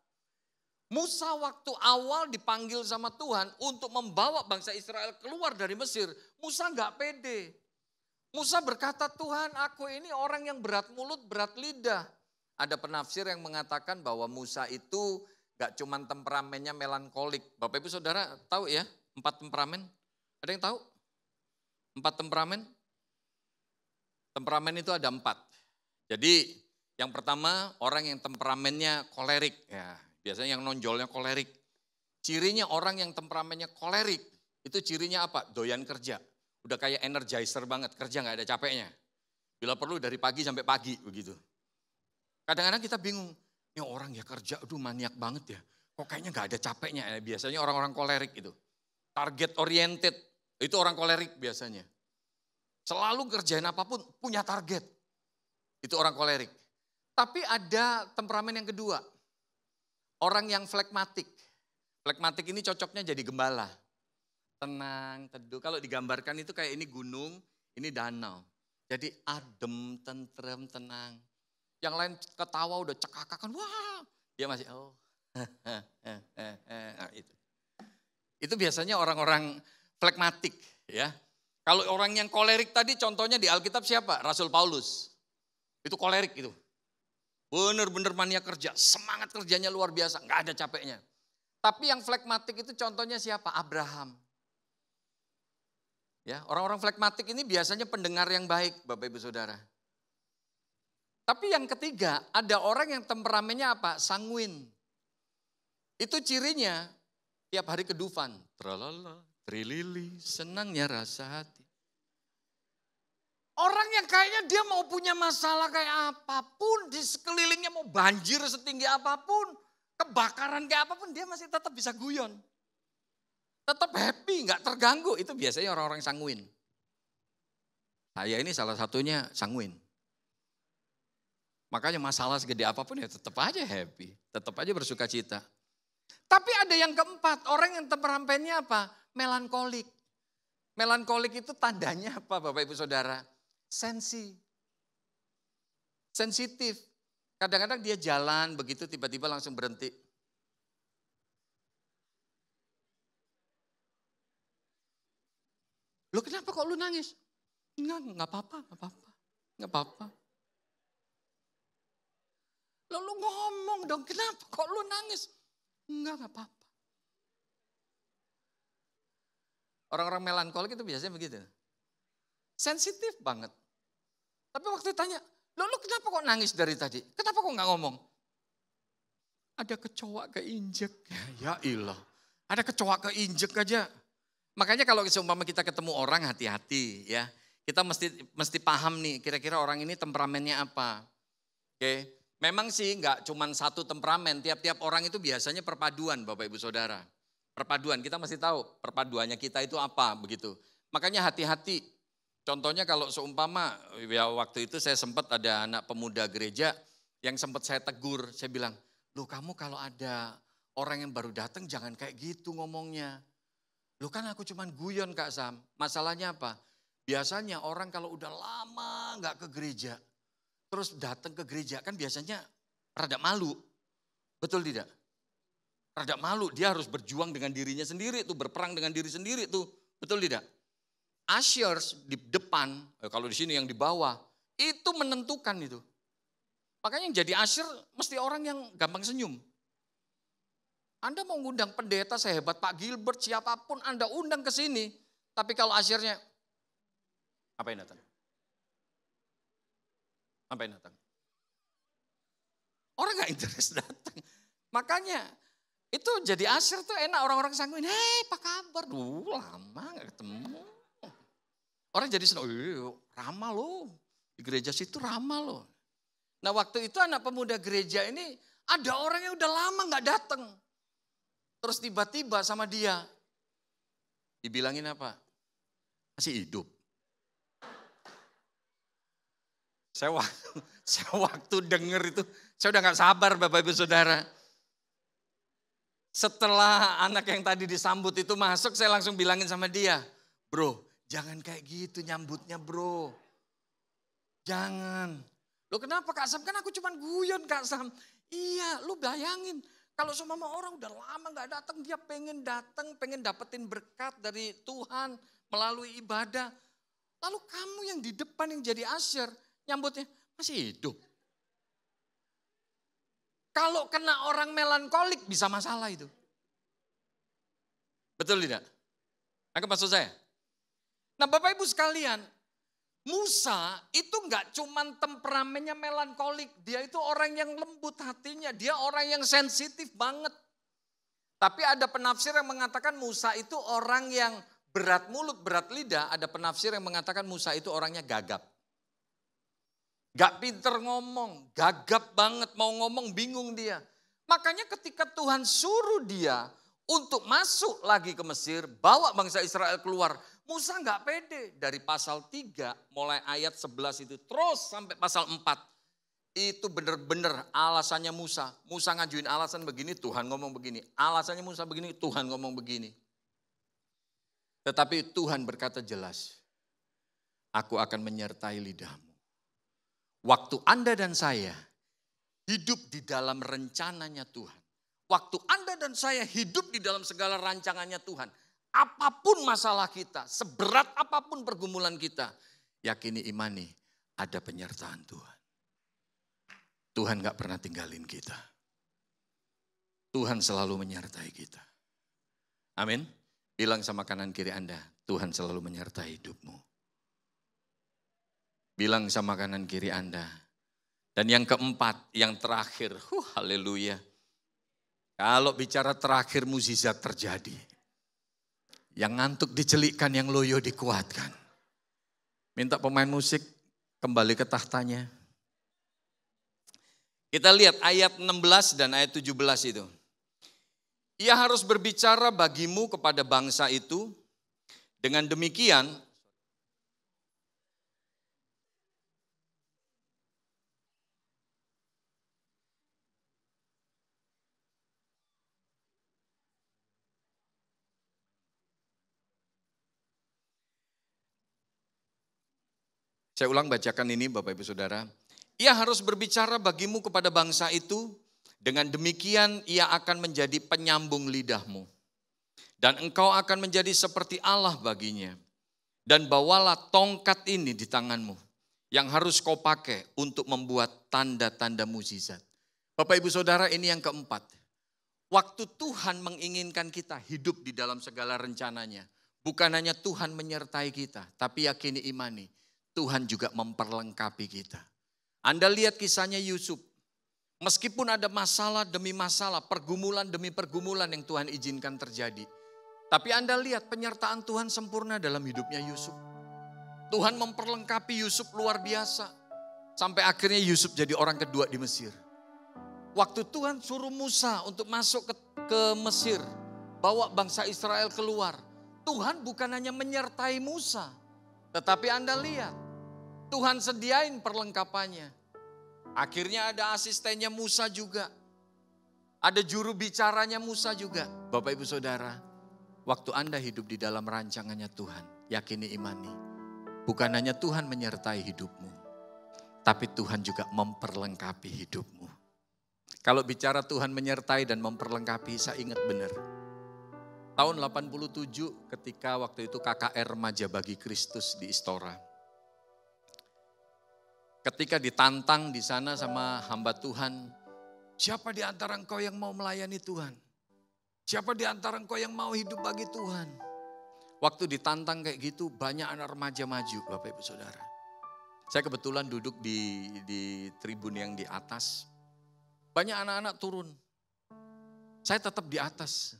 Musa waktu awal dipanggil sama Tuhan untuk membawa bangsa Israel keluar dari Mesir, Musa gak pede. Musa berkata, Tuhan, aku ini orang yang berat mulut, berat lidah. Ada penafsir yang mengatakan bahwa Musa itu gak cuma temperamennya melankolik. Bapak Ibu Saudara tahu ya 4 temperamen? Ada yang tahu? 4 temperamen? Temperamen itu ada 4. Jadi yang pertama orang yang temperamennya kolerik. Ya, biasanya yang nonjolnya kolerik. Cirinya orang yang temperamennya kolerik itu cirinya apa? Doyan kerja. Udah kayak energizer banget, kerja gak ada capeknya. Bila perlu dari pagi sampai pagi begitu. Kadang-kadang kita bingung, ini orang ya kerja, aduh maniak banget ya. Kok kayaknya gak ada capeknya, biasanya orang-orang kolerik itu. Target oriented, itu orang kolerik biasanya. Selalu kerjain apapun, punya target. Itu orang kolerik. Tapi ada temperamen yang kedua, orang yang flegmatik. Flegmatik ini cocoknya jadi gembala. Tenang, teduh, kalau digambarkan itu kayak ini gunung, ini danau. Jadi adem, tentrem, tenang. Yang lain ketawa udah cekakakan, wah dia masih Itu biasanya orang-orang flegmatik ya. Kalau orang yang kolerik tadi contohnya di Alkitab siapa? Rasul Paulus. Itu kolerik itu. Bener-bener mania kerja, semangat kerjanya luar biasa, nggak ada capeknya. Tapi yang flegmatik itu contohnya siapa? Abraham. Ya, orang-orang flegmatik ini biasanya pendengar yang baik, Bapak Ibu Saudara. Tapi yang ketiga, ada orang yang temperamennya apa? Sanguin. Itu cirinya tiap hari ke Dufan. Tralala, trilili, senangnya rasa hati. Orang yang kayaknya dia mau punya masalah kayak apapun, di sekelilingnya mau banjir setinggi apapun, kebakaran kayak apapun, dia masih tetap bisa guyon. Tetap happy, nggak terganggu. Itu biasanya orang-orang sanguin. Saya ini salah satunya sanguin. Makanya masalah segede apapun ya tetap aja happy. Tetap aja bersuka cita. Tapi ada yang keempat, orang yang temperamennya apa? Melankolik. Melankolik itu tandanya apa Bapak Ibu Saudara? Sensitif. Kadang-kadang dia jalan begitu tiba-tiba langsung berhenti. Lu kenapa kok lu nangis? Enggak apa-apa. Lalu ngomong dong, kenapa kok lu nangis? Enggak apa-apa. Orang-orang melankolik itu biasanya begitu. Sensitif banget. Tapi waktu ditanya, lu kenapa kok nangis dari tadi? Kenapa kok gak ngomong? Ada kecoa keinjek. Ya ilah, ada kecoa keinjek aja. Makanya kalau seumpama kita ketemu orang hati-hati ya. Kita mesti paham nih kira-kira orang ini temperamennya apa. Oke. Memang sih nggak cuma satu temperamen, tiap-tiap orang itu biasanya perpaduan Bapak Ibu Saudara. Perpaduan, kita mesti tahu perpaduannya kita itu apa begitu. Makanya hati-hati. Contohnya kalau seumpama, ya waktu itu saya sempat ada anak pemuda gereja yang sempat saya tegur. Saya bilang, loh kamu kalau ada orang yang baru datang jangan kayak gitu ngomongnya. Loh kan aku cuma guyon Kak Sam, masalahnya apa? Biasanya orang kalau udah lama nggak ke gereja, terus datang ke gereja kan biasanya rada malu. Betul tidak? Rada malu, dia harus berjuang dengan dirinya sendiri tuh, berperang dengan diri sendiri tuh. Betul tidak? Ushers di depan, kalau di sini yang di bawah, itu menentukan itu. Makanya yang jadi usher mesti orang yang gampang senyum. Anda mau ngundang pendeta sehebat Pak Gilbert, siapapun Anda undang ke sini. Tapi kalau ushernya, apa yang datang? Sampai datang. Orang gak interest datang. Makanya itu jadi usher tuh enak orang-orang sanguin. Hei apa kabar? Lama gak ketemu. Orang jadi senang, ramah loh. Di gereja situ ramah loh. Nah waktu itu anak pemuda gereja ini ada orang yang udah lama gak datang. Terus tiba-tiba sama dia. Dibilangin apa? Masih hidup. Saya waktu denger itu, saya udah gak sabar Bapak Ibu Saudara. Setelah anak yang tadi disambut itu masuk, saya langsung bilangin sama dia, bro jangan kayak gitu nyambutnya bro. Jangan. Loh kenapa Kak Sam? Kan aku cuman guyon Kak Sam. Iya lu bayangin, kalau semua orang udah lama gak datang, dia pengen datang, pengen dapetin berkat dari Tuhan melalui ibadah. Lalu kamu yang di depan yang jadi usher, nyambutnya masih hidup. Kalau kena orang melankolik bisa masalah itu. Betul tidak? Nangkep maksud saya? Nah Bapak Ibu sekalian, Musa itu enggak cuman temperamennya melankolik. Dia itu orang yang lembut hatinya, dia orang yang sensitif banget. Tapi ada penafsir yang mengatakan Musa itu orang yang berat mulut, berat lidah. Ada penafsir yang mengatakan Musa itu orangnya gagap. Gak pinter ngomong, gagap banget, mau ngomong bingung dia. Makanya ketika Tuhan suruh dia untuk masuk lagi ke Mesir, bawa bangsa Israel keluar, Musa gak pede. Dari pasal 3 mulai ayat 11 itu terus sampai pasal 4. Itu benar-benar alasannya Musa. Musa ngajuin alasan begini, Tuhan ngomong begini. Alasannya Musa begini, Tuhan ngomong begini. Tetapi Tuhan berkata jelas, aku akan menyertai lidahmu. Waktu Anda dan saya hidup di dalam rencananya Tuhan. Waktu Anda dan saya hidup di dalam segala rancangannya Tuhan. Apapun masalah kita, seberat apapun pergumulan kita, yakini imani ada penyertaan Tuhan. Tuhan gak pernah tinggalin kita. Tuhan selalu menyertai kita. Amin. Bilang sama kanan kiri Anda, Tuhan selalu menyertai hidupmu. Bilang sama kanan kiri Anda. Dan yang keempat, yang terakhir, haleluya. Kalau bicara terakhir mukjizat terjadi. Yang ngantuk dicelikkan, yang loyo dikuatkan. Minta pemain musik kembali ke tahtanya. Kita lihat ayat 16 dan ayat 17 itu. Ia harus berbicara bagimu kepada bangsa itu. Dengan demikian, saya ulang bacakan ini Bapak Ibu Saudara. Ia harus berbicara bagimu kepada bangsa itu. Dengan demikian ia akan menjadi penyambung lidahmu. Dan engkau akan menjadi seperti Allah baginya. Dan bawalah tongkat ini di tanganmu. Yang harus kau pakai untuk membuat tanda-tanda mukjizat. Bapak Ibu Saudara, ini yang keempat. Waktu Tuhan menginginkan kita hidup di dalam segala rencananya. Bukan hanya Tuhan menyertai kita. Tapi yakini imani. Tuhan juga memperlengkapi kita. Anda lihat kisahnya Yusuf. Meskipun ada masalah demi masalah, pergumulan demi pergumulan yang Tuhan izinkan terjadi. Tapi Anda lihat penyertaan Tuhan sempurna dalam hidupnya Yusuf. Tuhan memperlengkapi Yusuf luar biasa. Sampai akhirnya Yusuf jadi orang kedua di Mesir. Waktu Tuhan suruh Musa untuk masuk ke Mesir. Bawa bangsa Israel keluar. Tuhan bukan hanya menyertai Musa. Tetapi Anda lihat, Tuhan sediain perlengkapannya. Akhirnya ada asistennya Musa juga. Ada juru bicaranya Musa juga. Bapak Ibu Saudara, waktu Anda hidup di dalam rancangannya Tuhan, yakini imani. Bukan hanya Tuhan menyertai hidupmu, tapi Tuhan juga memperlengkapi hidupmu. Kalau bicara Tuhan menyertai dan memperlengkapi, saya ingat benar. Tahun 87 ketika waktu itu KKR Remaja Bagi Kristus di Istora. Ketika ditantang di sana sama hamba Tuhan, siapa di antara engkau yang mau melayani Tuhan? Siapa di antara engkau yang mau hidup bagi Tuhan? Waktu ditantang kayak gitu, banyak anak remaja maju, Bapak Ibu Saudara. Saya kebetulan duduk di tribun yang di atas. Banyak anak-anak turun. Saya tetap di atas.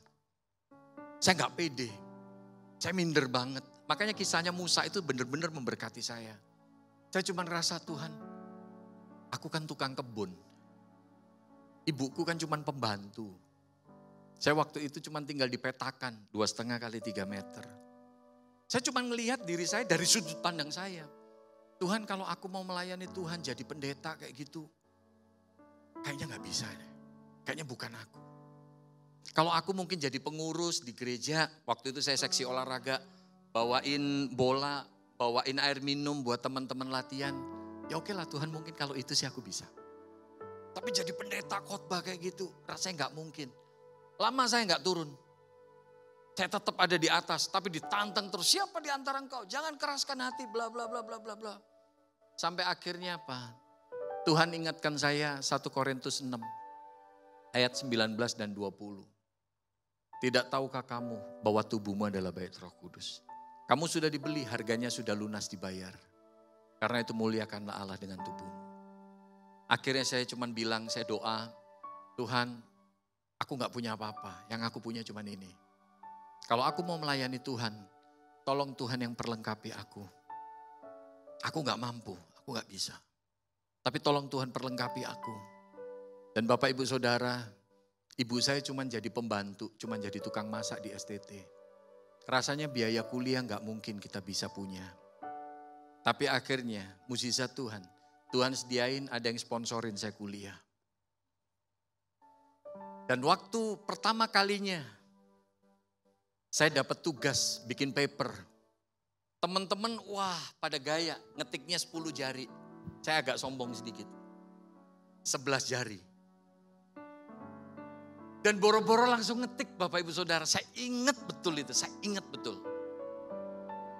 Saya nggak pede. Saya minder banget. Makanya kisahnya Musa itu benar-benar memberkati saya. Saya cuma ngerasa Tuhan, aku kan tukang kebun. Ibuku kan cuma pembantu. Saya waktu itu cuma tinggal di petakan 2,5 kali 3 meter. Saya cuma ngelihat diri saya dari sudut pandang saya. Tuhan, kalau aku mau melayani Tuhan jadi pendeta kayak gitu, kayaknya gak bisa deh. Kayaknya bukan aku. Kalau aku mungkin jadi pengurus di gereja, waktu itu saya seksi olahraga, bawain bola, bawain air minum buat teman-teman latihan. Ya oke lah Tuhan, mungkin kalau itu sih aku bisa. Tapi jadi pendeta khotbah kayak gitu, rasanya gak mungkin. Lama saya gak turun. Saya tetap ada di atas, tapi ditantang terus. Siapa di antara engkau? Jangan keraskan hati, bla bla bla bla bla bla. Sampai akhirnya apa? Tuhan ingatkan saya 1 Korintus 6 ayat 19 dan 20. Tidak tahukah kamu bahwa tubuhmu adalah bait Roh Kudus? Kamu sudah dibeli, harganya sudah lunas dibayar. Karena itu muliakanlah Allah dengan tubuhmu. Akhirnya saya cuma bilang, saya doa, Tuhan, aku gak punya apa-apa, yang aku punya cuma ini. Kalau aku mau melayani Tuhan, tolong Tuhan yang perlengkapi aku. Aku gak mampu, aku gak bisa. Tapi tolong Tuhan perlengkapi aku. Dan Bapak Ibu Saudara, ibu saya cuma jadi pembantu, cuma jadi tukang masak di STT. Rasanya biaya kuliah gak mungkin kita bisa punya. Tapi akhirnya mukjizat Tuhan. Tuhan sediain ada yang sponsorin saya kuliah. Dan waktu pertama kalinya saya dapat tugas bikin paper. Teman-teman wah pada gaya ngetiknya 10 jari. Saya agak sombong sedikit. 11 jari. Dan boro-boro langsung ngetik Bapak Ibu Saudara. Saya ingat betul itu, saya ingat betul.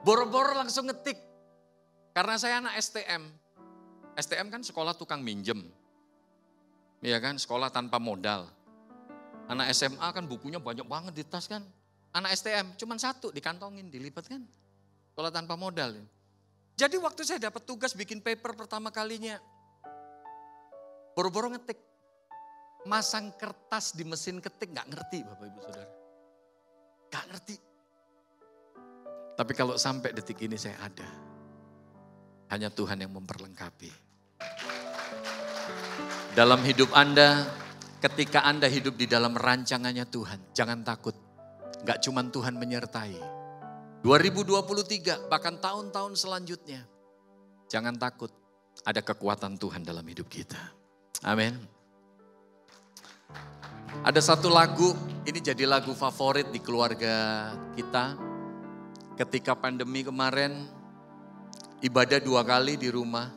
Boro-boro langsung ngetik. Karena saya anak STM. STM kan sekolah tukang minjem. Iya kan, sekolah tanpa modal. Anak SMA kan bukunya banyak banget di tas kan. Anak STM cuma satu dikantongin, dilipat kan. Sekolah tanpa modal. Jadi waktu saya dapat tugas bikin paper pertama kalinya, boro-boro ngetik. Masang kertas di mesin ketik, gak ngerti Bapak Ibu Saudara. Gak ngerti. Tapi kalau sampai detik ini saya ada, hanya Tuhan yang memperlengkapi. Dalam hidup Anda, ketika Anda hidup di dalam rancangannya Tuhan, jangan takut. Gak cuman Tuhan menyertai. 2023 bahkan tahun-tahun selanjutnya, jangan takut. Ada kekuatan Tuhan dalam hidup kita. Amin. Ada satu lagu, ini jadi lagu favorit di keluarga kita. Ketika pandemi kemarin, ibadah 2 kali di rumah.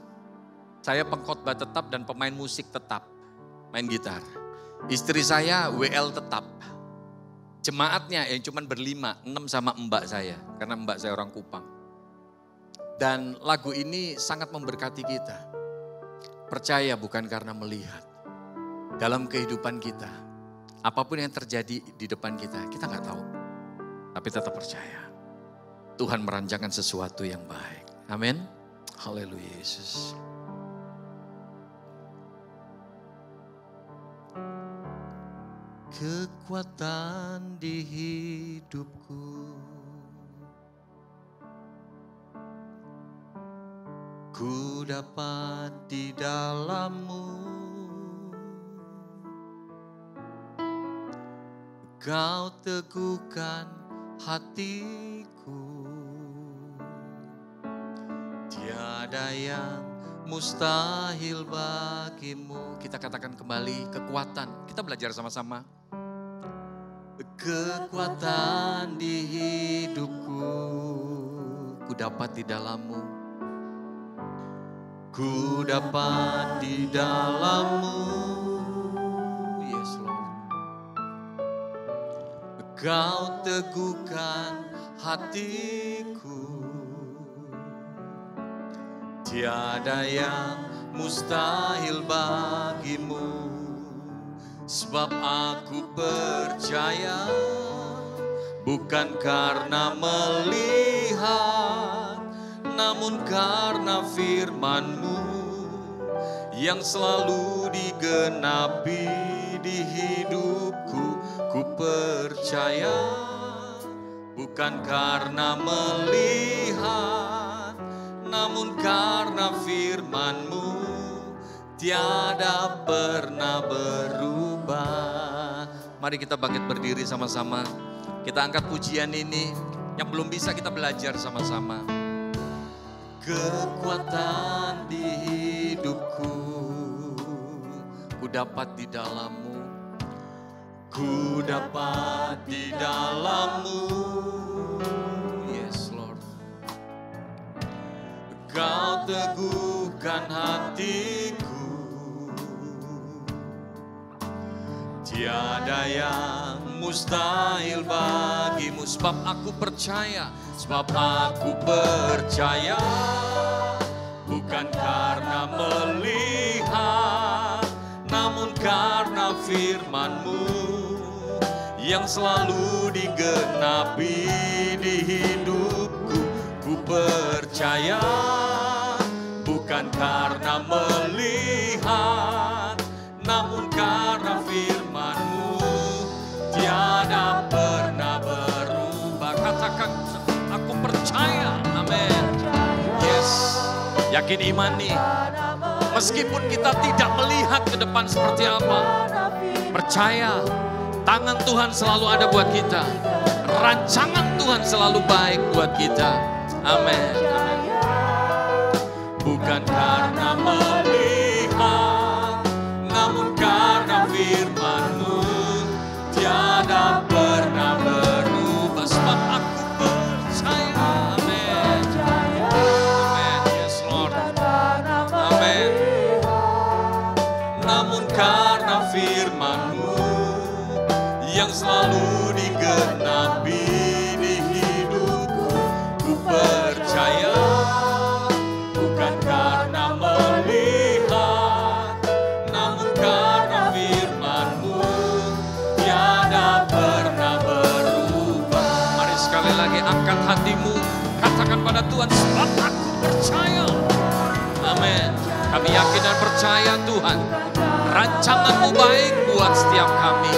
Saya pengkhotbah tetap dan pemain musik tetap, main gitar. Istri saya WL tetap. Jemaatnya yang cuma berlima, 6 sama mbak saya, karena mbak saya orang Kupang. Dan lagu ini sangat memberkati kita. Percaya bukan karena melihat. Dalam kehidupan kita, apapun yang terjadi di depan kita, kita nggak tahu. Tapi tetap percaya. Tuhan merancangkan sesuatu yang baik. Amin. Haleluya Yesus. Kekuatan di hidupku, ku dapat di dalam-Mu. Kau teguhkan hatiku, tiada yang mustahil bagimu. Kita katakan kembali kekuatan. Kita belajar sama-sama. Kekuatan di hidupku, ku dapat di dalam-Mu. Ku dapat di dalam-Mu. Yes Lord. Kau teguhkan hatiku, tiada yang mustahil bagimu. Sebab aku percaya, bukan karena melihat, namun karena firman-Mu yang selalu digenapi di hidupku. Ku percaya, bukan karena melihat, namun karena firman-Mu tiada pernah berubah. Mari kita bangkit berdiri sama-sama. Kita angkat pujian ini. Yang belum bisa kita belajar sama-sama. Kekuatan di hidupku, ku dapat di dalam-Mu. Ku dapat di dalam-Mu. Yes Lord. Kau teguhkan hatiku, tiada yang mustahil bagimu. Sebab aku percaya, bukan karena melihat, namun karena firman-Mu yang selalu digenapi di hidupku. Ku percaya, bukan karena melihat, namun karena firman-Mu tiada pernah berubah. Katakan, aku percaya. Amin. Yes. Yakin imani. Meskipun kita tidak melihat ke depan seperti apa, percaya tangan Tuhan selalu ada buat kita. Rancangan Tuhan selalu baik buat kita. Amin. Bukan karena melihat, namun karena firman-Mu tiada pernah berubah. Sebab aku percaya. Amin. Amin. Yes Lord. Amin. Namun karena firman-Mu yang selalu digenapi di hidupku. Ku percaya, bukan karena melihat, namun karena firman-Mu tiada Angkat hatimu, katakan pada Tuhan, sebab aku percaya. Amin. Kami yakin dan percaya Tuhan, rancangan-Mu baik buat setiap kami.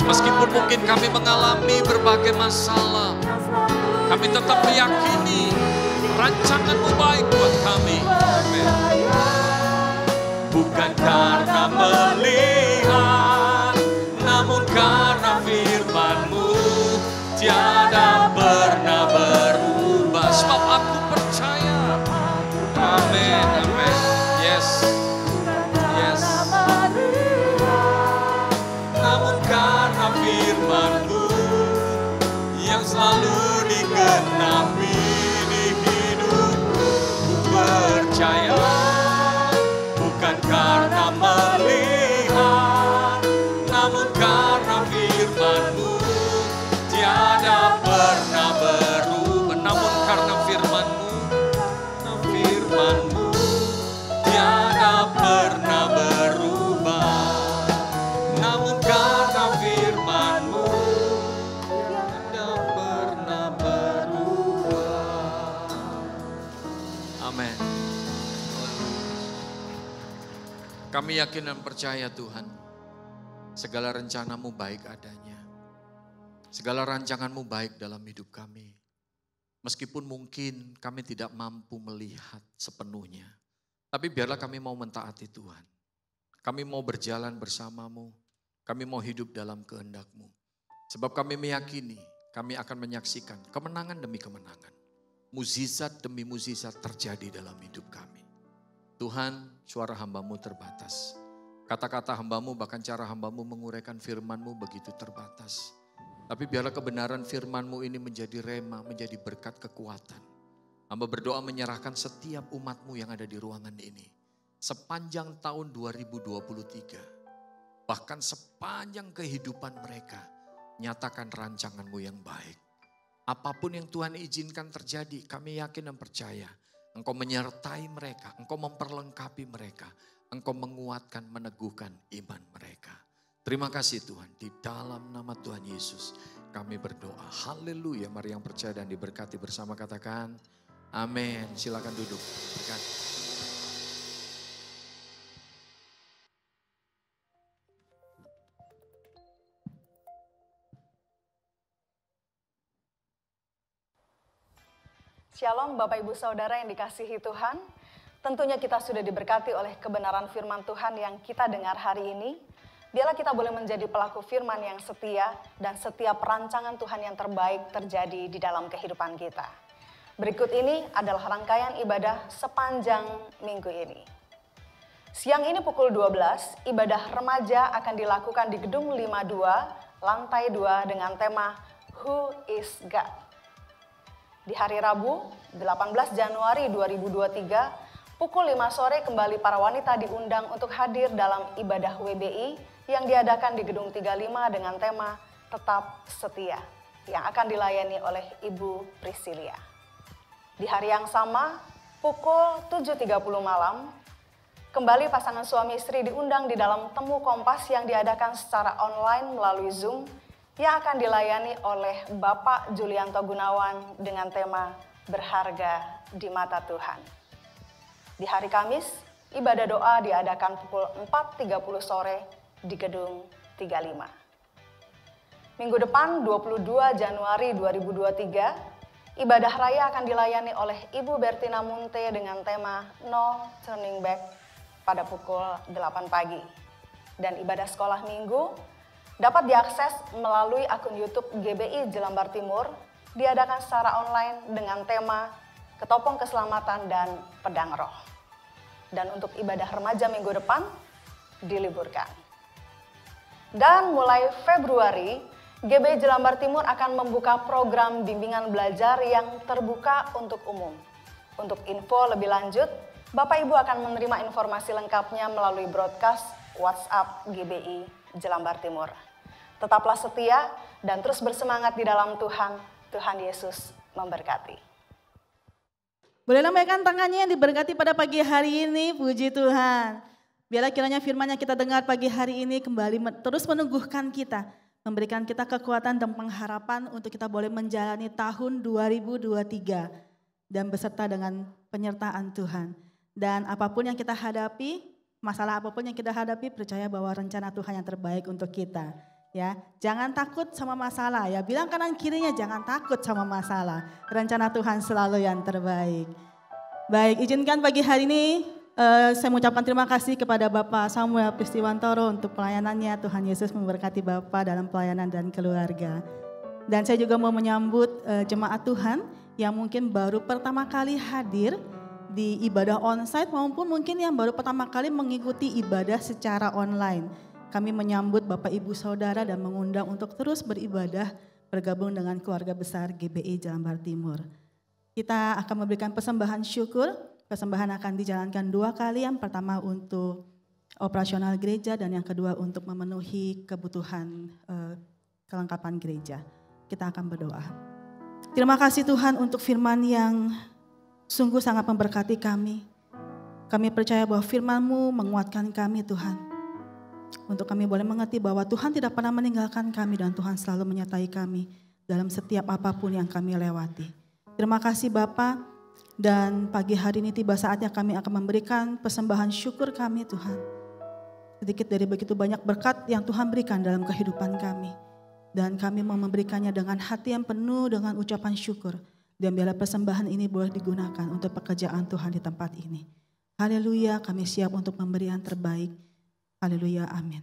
Meskipun mungkin kami mengalami berbagai masalah, kami tetap meyakini rancangan-Mu baik buat kami. Amin. Bukan karena melihat, namun karena firman-Mu tiada pernah berubah. Sebab aku percaya. Amin, amin. Yes, yes. Namun karena firman-Mu yang selalu digenapi di hidupku, ku percaya. Bukan karena melihat, namun karena firman-Mu tiada pernah berubah. Namun karena firman-Mu, firman-Mu tiada pernah berubah. Namun karena firman-Mu tiada pernah berubah. Amin. Kami yakin dan percaya Tuhan, segala rencana-Mu baik adanya. Segala rancangan-Mu baik dalam hidup kami. Meskipun mungkin kami tidak mampu melihat sepenuhnya. Tapi biarlah kami mau mentaati Tuhan. Kami mau berjalan bersama-Mu. Kami mau hidup dalam kehendak-Mu. Sebab kami meyakini kami akan menyaksikan kemenangan demi kemenangan. Mukjizat demi mukjizat terjadi dalam hidup kami. Tuhan, suara hamba-Mu terbatas. Kata-kata hamba-Mu bahkan cara hamba-Mu menguraikan firman-Mu begitu terbatas. Tapi biarlah kebenaran firman-Mu ini menjadi rema, menjadi berkat kekuatan. Hamba berdoa menyerahkan setiap umat-Mu yang ada di ruangan ini. Sepanjang tahun 2023. Bahkan sepanjang kehidupan mereka. Nyatakan rancangan-Mu yang baik. Apapun yang Tuhan izinkan terjadi, kami yakin dan percaya. Engkau menyertai mereka, Engkau memperlengkapi mereka. Engkau menguatkan, meneguhkan iman mereka. Terima kasih Tuhan, di dalam nama Tuhan Yesus kami berdoa. Haleluya, mari yang percaya dan diberkati bersama katakan amin. Silakan duduk. Berkati. Shalom Bapak Ibu Saudara yang dikasihi Tuhan. Tentunya kita sudah diberkati oleh kebenaran firman Tuhan yang kita dengar hari ini. Biarlah kita boleh menjadi pelaku firman yang setia dan setiap rancangan Tuhan yang terbaik terjadi di dalam kehidupan kita. Berikut ini adalah rangkaian ibadah sepanjang minggu ini. Siang ini pukul 12, ibadah remaja akan dilakukan di Gedung 52, lantai 2 dengan tema Who is God? Di hari Rabu, 18 Januari 2023, pukul 5 sore kembali para wanita diundang untuk hadir dalam ibadah WBI yang diadakan di Gedung 35 dengan tema Tetap Setia yang akan dilayani oleh Ibu Priscilia. Di hari yang sama, pukul 7.30 malam, kembali pasangan suami istri diundang di dalam Temu Kompas yang diadakan secara online melalui Zoom yang akan dilayani oleh Bapak Julianto Gunawan dengan tema Berharga di Mata Tuhan. Di hari Kamis, ibadah doa diadakan pukul 4.30 sore di Gedung 35. Minggu depan 22 Januari 2023, ibadah raya akan dilayani oleh Ibu Bertina Munte dengan tema No Turning Back pada pukul 8 pagi. Dan ibadah sekolah minggu dapat diakses melalui akun YouTube GBI Jelambar Timur, diadakan secara online dengan tema Ketopong Keselamatan dan Pedang Roh. Dan untuk ibadah remaja minggu depan, diliburkan. Dan mulai Februari, GBI Jelambar Timur akan membuka program bimbingan belajar yang terbuka untuk umum. Untuk info lebih lanjut, Bapak Ibu akan menerima informasi lengkapnya melalui broadcast WhatsApp GBI Jelambar Timur. Tetaplah setia dan terus bersemangat di dalam Tuhan. Tuhan Yesus memberkati. Boleh lambaikan tangannya yang diberkati pada pagi hari ini, puji Tuhan. Biarlah kiranya firman yang kita dengar pagi hari ini kembali terus meneguhkan kita, memberikan kita kekuatan dan pengharapan untuk kita boleh menjalani tahun 2023 dan beserta dengan penyertaan Tuhan. Dan apapun yang kita hadapi, masalah apapun yang kita hadapi, percaya bahwa rencana Tuhan yang terbaik untuk kita. Ya, jangan takut sama masalah ya. Bilang kanan kirinya jangan takut sama masalah. Rencana Tuhan selalu yang terbaik. Baik, izinkan pagi hari ini saya mengucapkan terima kasih kepada Bapak Samuel Pristiwantoro untuk pelayanannya. Tuhan Yesus memberkati Bapak dalam pelayanan dan keluarga. Dan saya juga mau menyambut jemaat Tuhan yang mungkin baru pertama kali hadir di ibadah onsite maupun mungkin yang baru pertama kali mengikuti ibadah secara online. Kami menyambut Bapak Ibu Saudara dan mengundang untuk terus beribadah bergabung dengan keluarga besar GBI Jelambar Timur. Kita akan memberikan persembahan syukur. Persembahan akan dijalankan 2 kali. Yang pertama untuk operasional gereja dan yang kedua untuk memenuhi kebutuhan kelengkapan gereja. Kita akan berdoa. Terima kasih Tuhan untuk firman yang sungguh sangat memberkati kami. Kami percaya bahwa firman-Mu menguatkan kami Tuhan. Untuk kami boleh mengerti bahwa Tuhan tidak pernah meninggalkan kami dan Tuhan selalu menyertai kami dalam setiap apapun yang kami lewati. Terima kasih Bapa, dan pagi hari ini tiba saatnya kami akan memberikan persembahan syukur kami Tuhan. Sedikit dari begitu banyak berkat yang Tuhan berikan dalam kehidupan kami. Dan kami mau memberikannya dengan hati yang penuh dengan ucapan syukur. Dan biarlah persembahan ini boleh digunakan untuk pekerjaan Tuhan di tempat ini. Haleluya, kami siap untuk memberi yang terbaik. Haleluya, amin.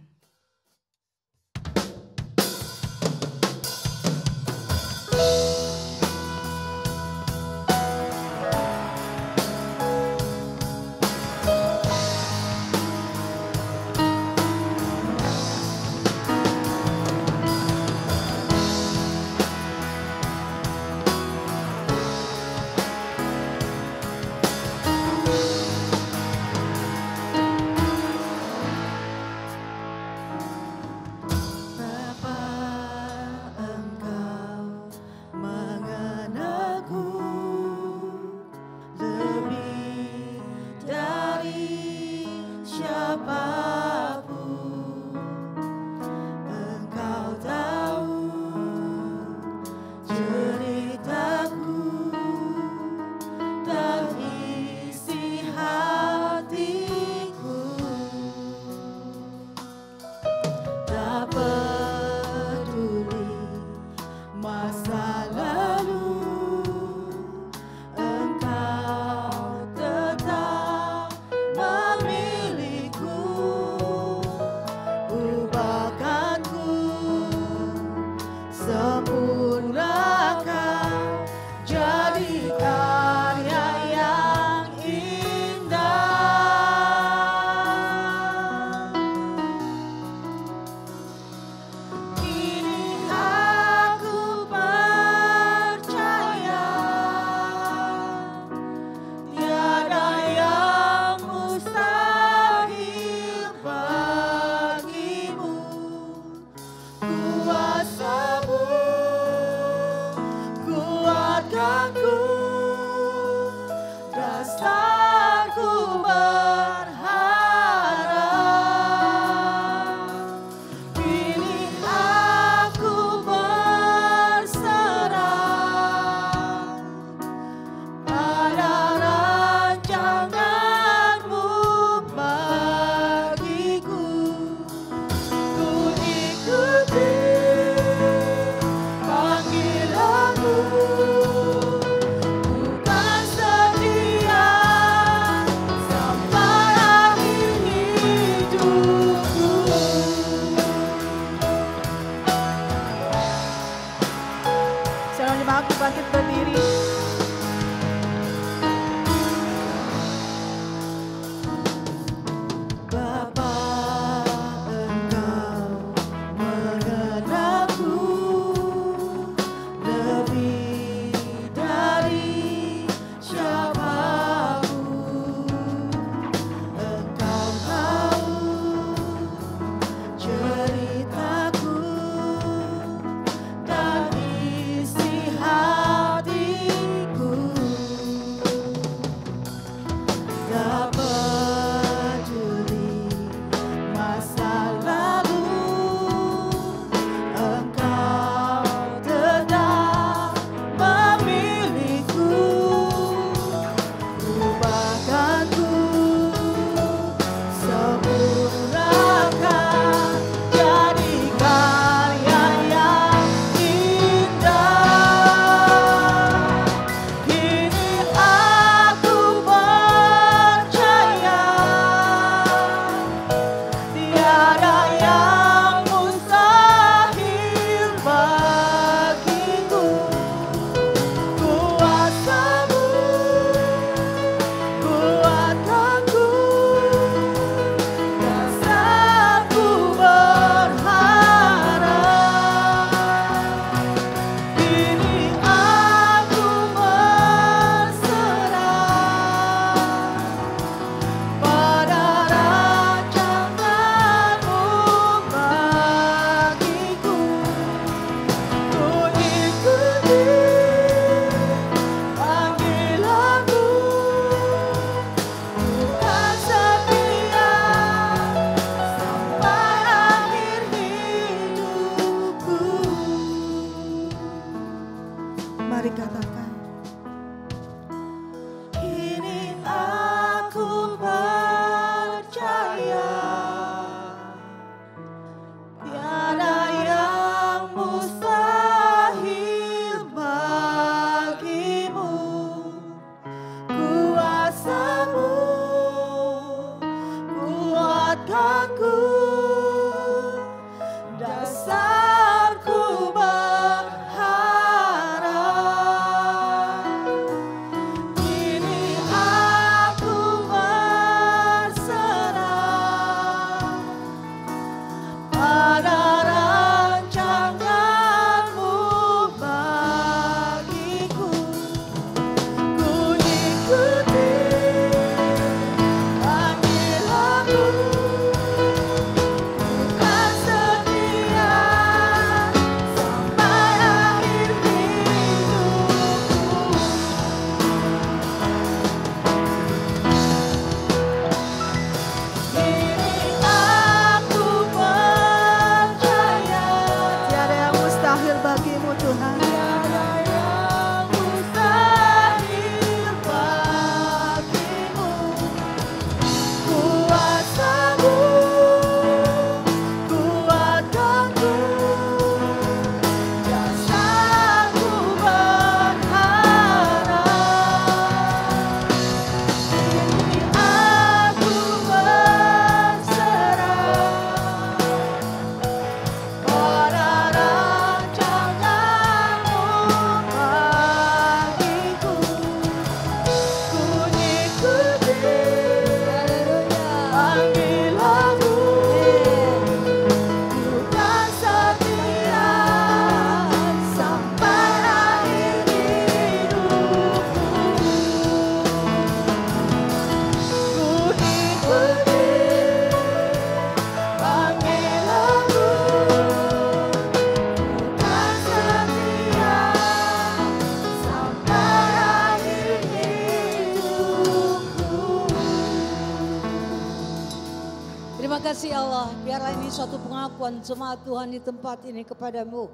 Allah, biarlah ini suatu pengakuan jemaat Tuhan di tempat ini kepadamu.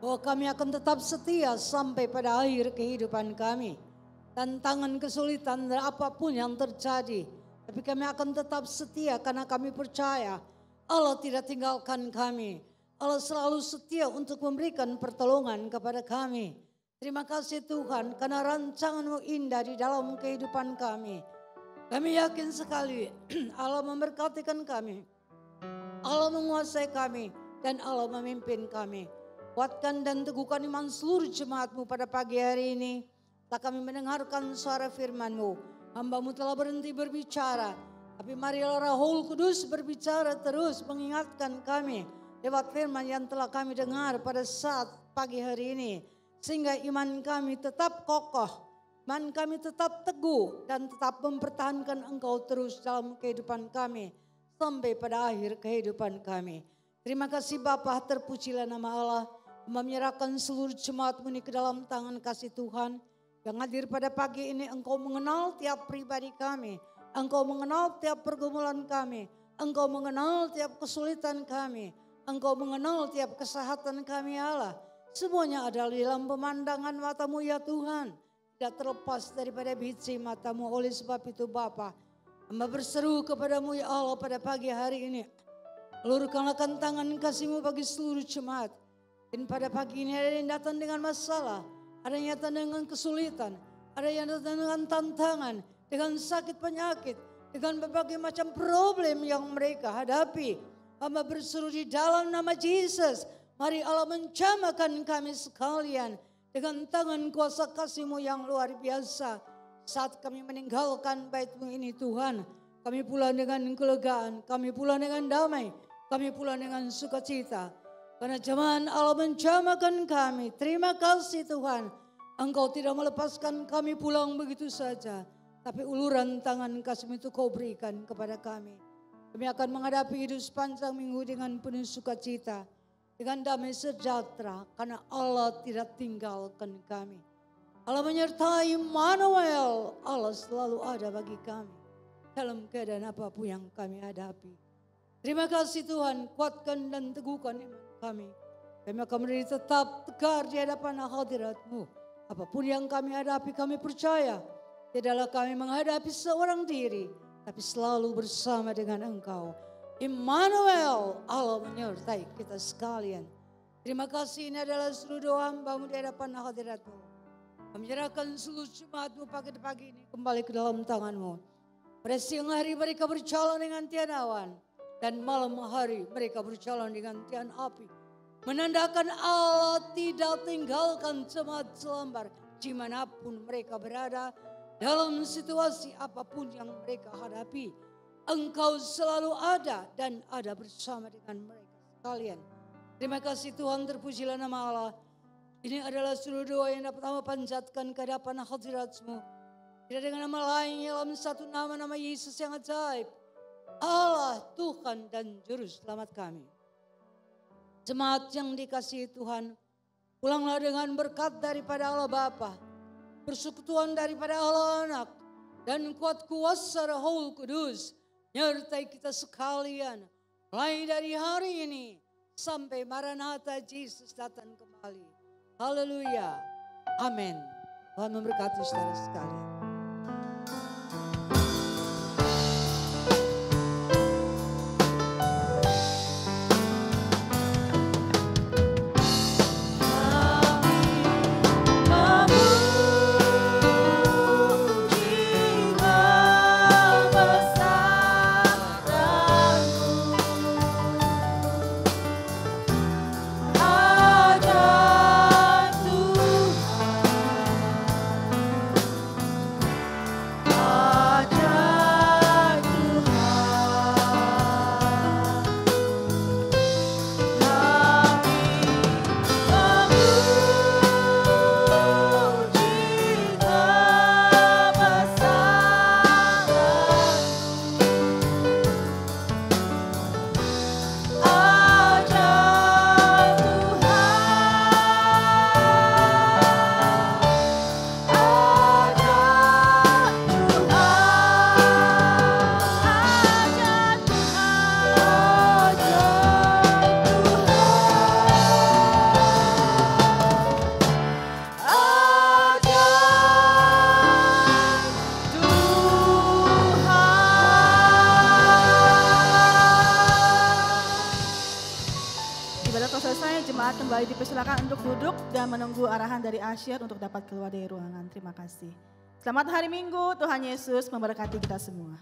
Bahwa kami akan tetap setia sampai pada akhir kehidupan kami. Tantangan, kesulitan, dan apapun yang terjadi. Tapi kami akan tetap setia karena kami percaya Allah tidak tinggalkan kami. Allah selalu setia untuk memberikan pertolongan kepada kami. Terima kasih Tuhan karena rancangan-Mu indah di dalam kehidupan kami. Kami yakin sekali Allah memberkatikan kami. Allah menguasai kami dan Allah memimpin kami. Kuatkan dan teguhkan iman seluruh jemaat-Mu pada pagi hari ini. Setelah kami mendengarkan suara firman-Mu, hamba-Mu telah berhenti berbicara. Tapi marilah Roh Kudus berbicara terus mengingatkan kami lewat firman yang telah kami dengar pada saat pagi hari ini. Sehingga iman kami tetap kokoh, iman kami tetap teguh dan tetap mempertahankan Engkau terus dalam kehidupan kami. Sampai pada akhir kehidupan kami. Terima kasih Bapa, terpujilah nama Allah. Menyerahkan seluruh jemaat-Mu ini ke dalam tangan kasih Tuhan. Yang hadir pada pagi ini Engkau mengenal tiap pribadi kami. Engkau mengenal tiap pergumulan kami. Engkau mengenal tiap kesulitan kami. Engkau mengenal tiap kesehatan kami Allah. Semuanya adalah dalam pemandangan mata-Mu ya Tuhan. Tidak terlepas daripada biji mata-Mu. Oleh sebab itu Bapa, hamba berseru kepadamu ya Allah pada pagi hari ini. Ulurkanlah tangan kasih-Mu bagi seluruh jemaat. Dan pada pagi ini ada yang datang dengan masalah. Ada yang datang dengan kesulitan. Ada yang datang dengan tantangan. Dengan sakit penyakit. Dengan berbagai macam problem yang mereka hadapi. Hamba berseru di dalam nama Yesus. Mari Allah menjamahkan kami sekalian. Dengan tangan kuasa kasih-Mu yang luar biasa. Saat kami meninggalkan bait-Mu ini Tuhan. Kami pulang dengan kelegaan. Kami pulang dengan damai. Kami pulang dengan sukacita. Karena zaman Allah menjamahkan kami. Terima kasih Tuhan. Engkau tidak melepaskan kami pulang begitu saja. Tapi uluran tangan kasih-Mu itu Kau berikan kepada kami. Kami akan menghadapi hidup sepanjang minggu dengan penuh sukacita. Dengan damai sejahtera. Karena Allah tidak tinggalkan kami. Allah menyertai Immanuel. Allah selalu ada bagi kami. Dalam keadaan apapun yang kami hadapi. Terima kasih Tuhan. Kuatkan dan teguhkan iman kami. Kami akan menjadi tetap tegar di hadapan hadirat-Mu. Apapun yang kami hadapi kami percaya. Tidaklah kami menghadapi seorang diri. Tapi selalu bersama dengan Engkau. Immanuel, Allah menyertai kita sekalian. Terima kasih, ini adalah seluruh doa hamba-Mu di hadapan hadirat-Mu. Kami menyerahkan seluruh jemaat-Mu pagi ini kembali ke dalam tangan-Mu. Pada siang hari mereka berjalan dengan tiada awan. Dan malam hari mereka berjalan dengan tiang api. Menandakan Allah tidak tinggalkan jemaat selambar. Dimanapun mereka berada. Dalam situasi apapun yang mereka hadapi. Engkau selalu ada dan ada bersama dengan mereka sekalian. Terima kasih Tuhan, terpujilah nama Allah. Ini adalah seluruh doa yang dapat kami panjatkan ke hadapan hadirat-Mu. Tidak dengan nama lain dalam satu nama Yesus yang ajaib. Allah, Tuhan dan Juru Selamat kami. Jemaat yang dikasihi Tuhan, pulanglah dengan berkat daripada Allah Bapa, persekutuan daripada Allah Anak, dan kuat kuasa Roh Kudus, nyertai kita sekalian, mulai dari hari ini, sampai Maranatha Yesus datang kembali. Haleluya, amin. Tuhan memberkati saudara sekalian. selesai, jemaat kembali dipersilakan untuk duduk dan menunggu arahan dari Asyir untuk dapat keluar dari ruangan. Terima kasih. Selamat hari Minggu, Tuhan Yesus memberkati kita semua.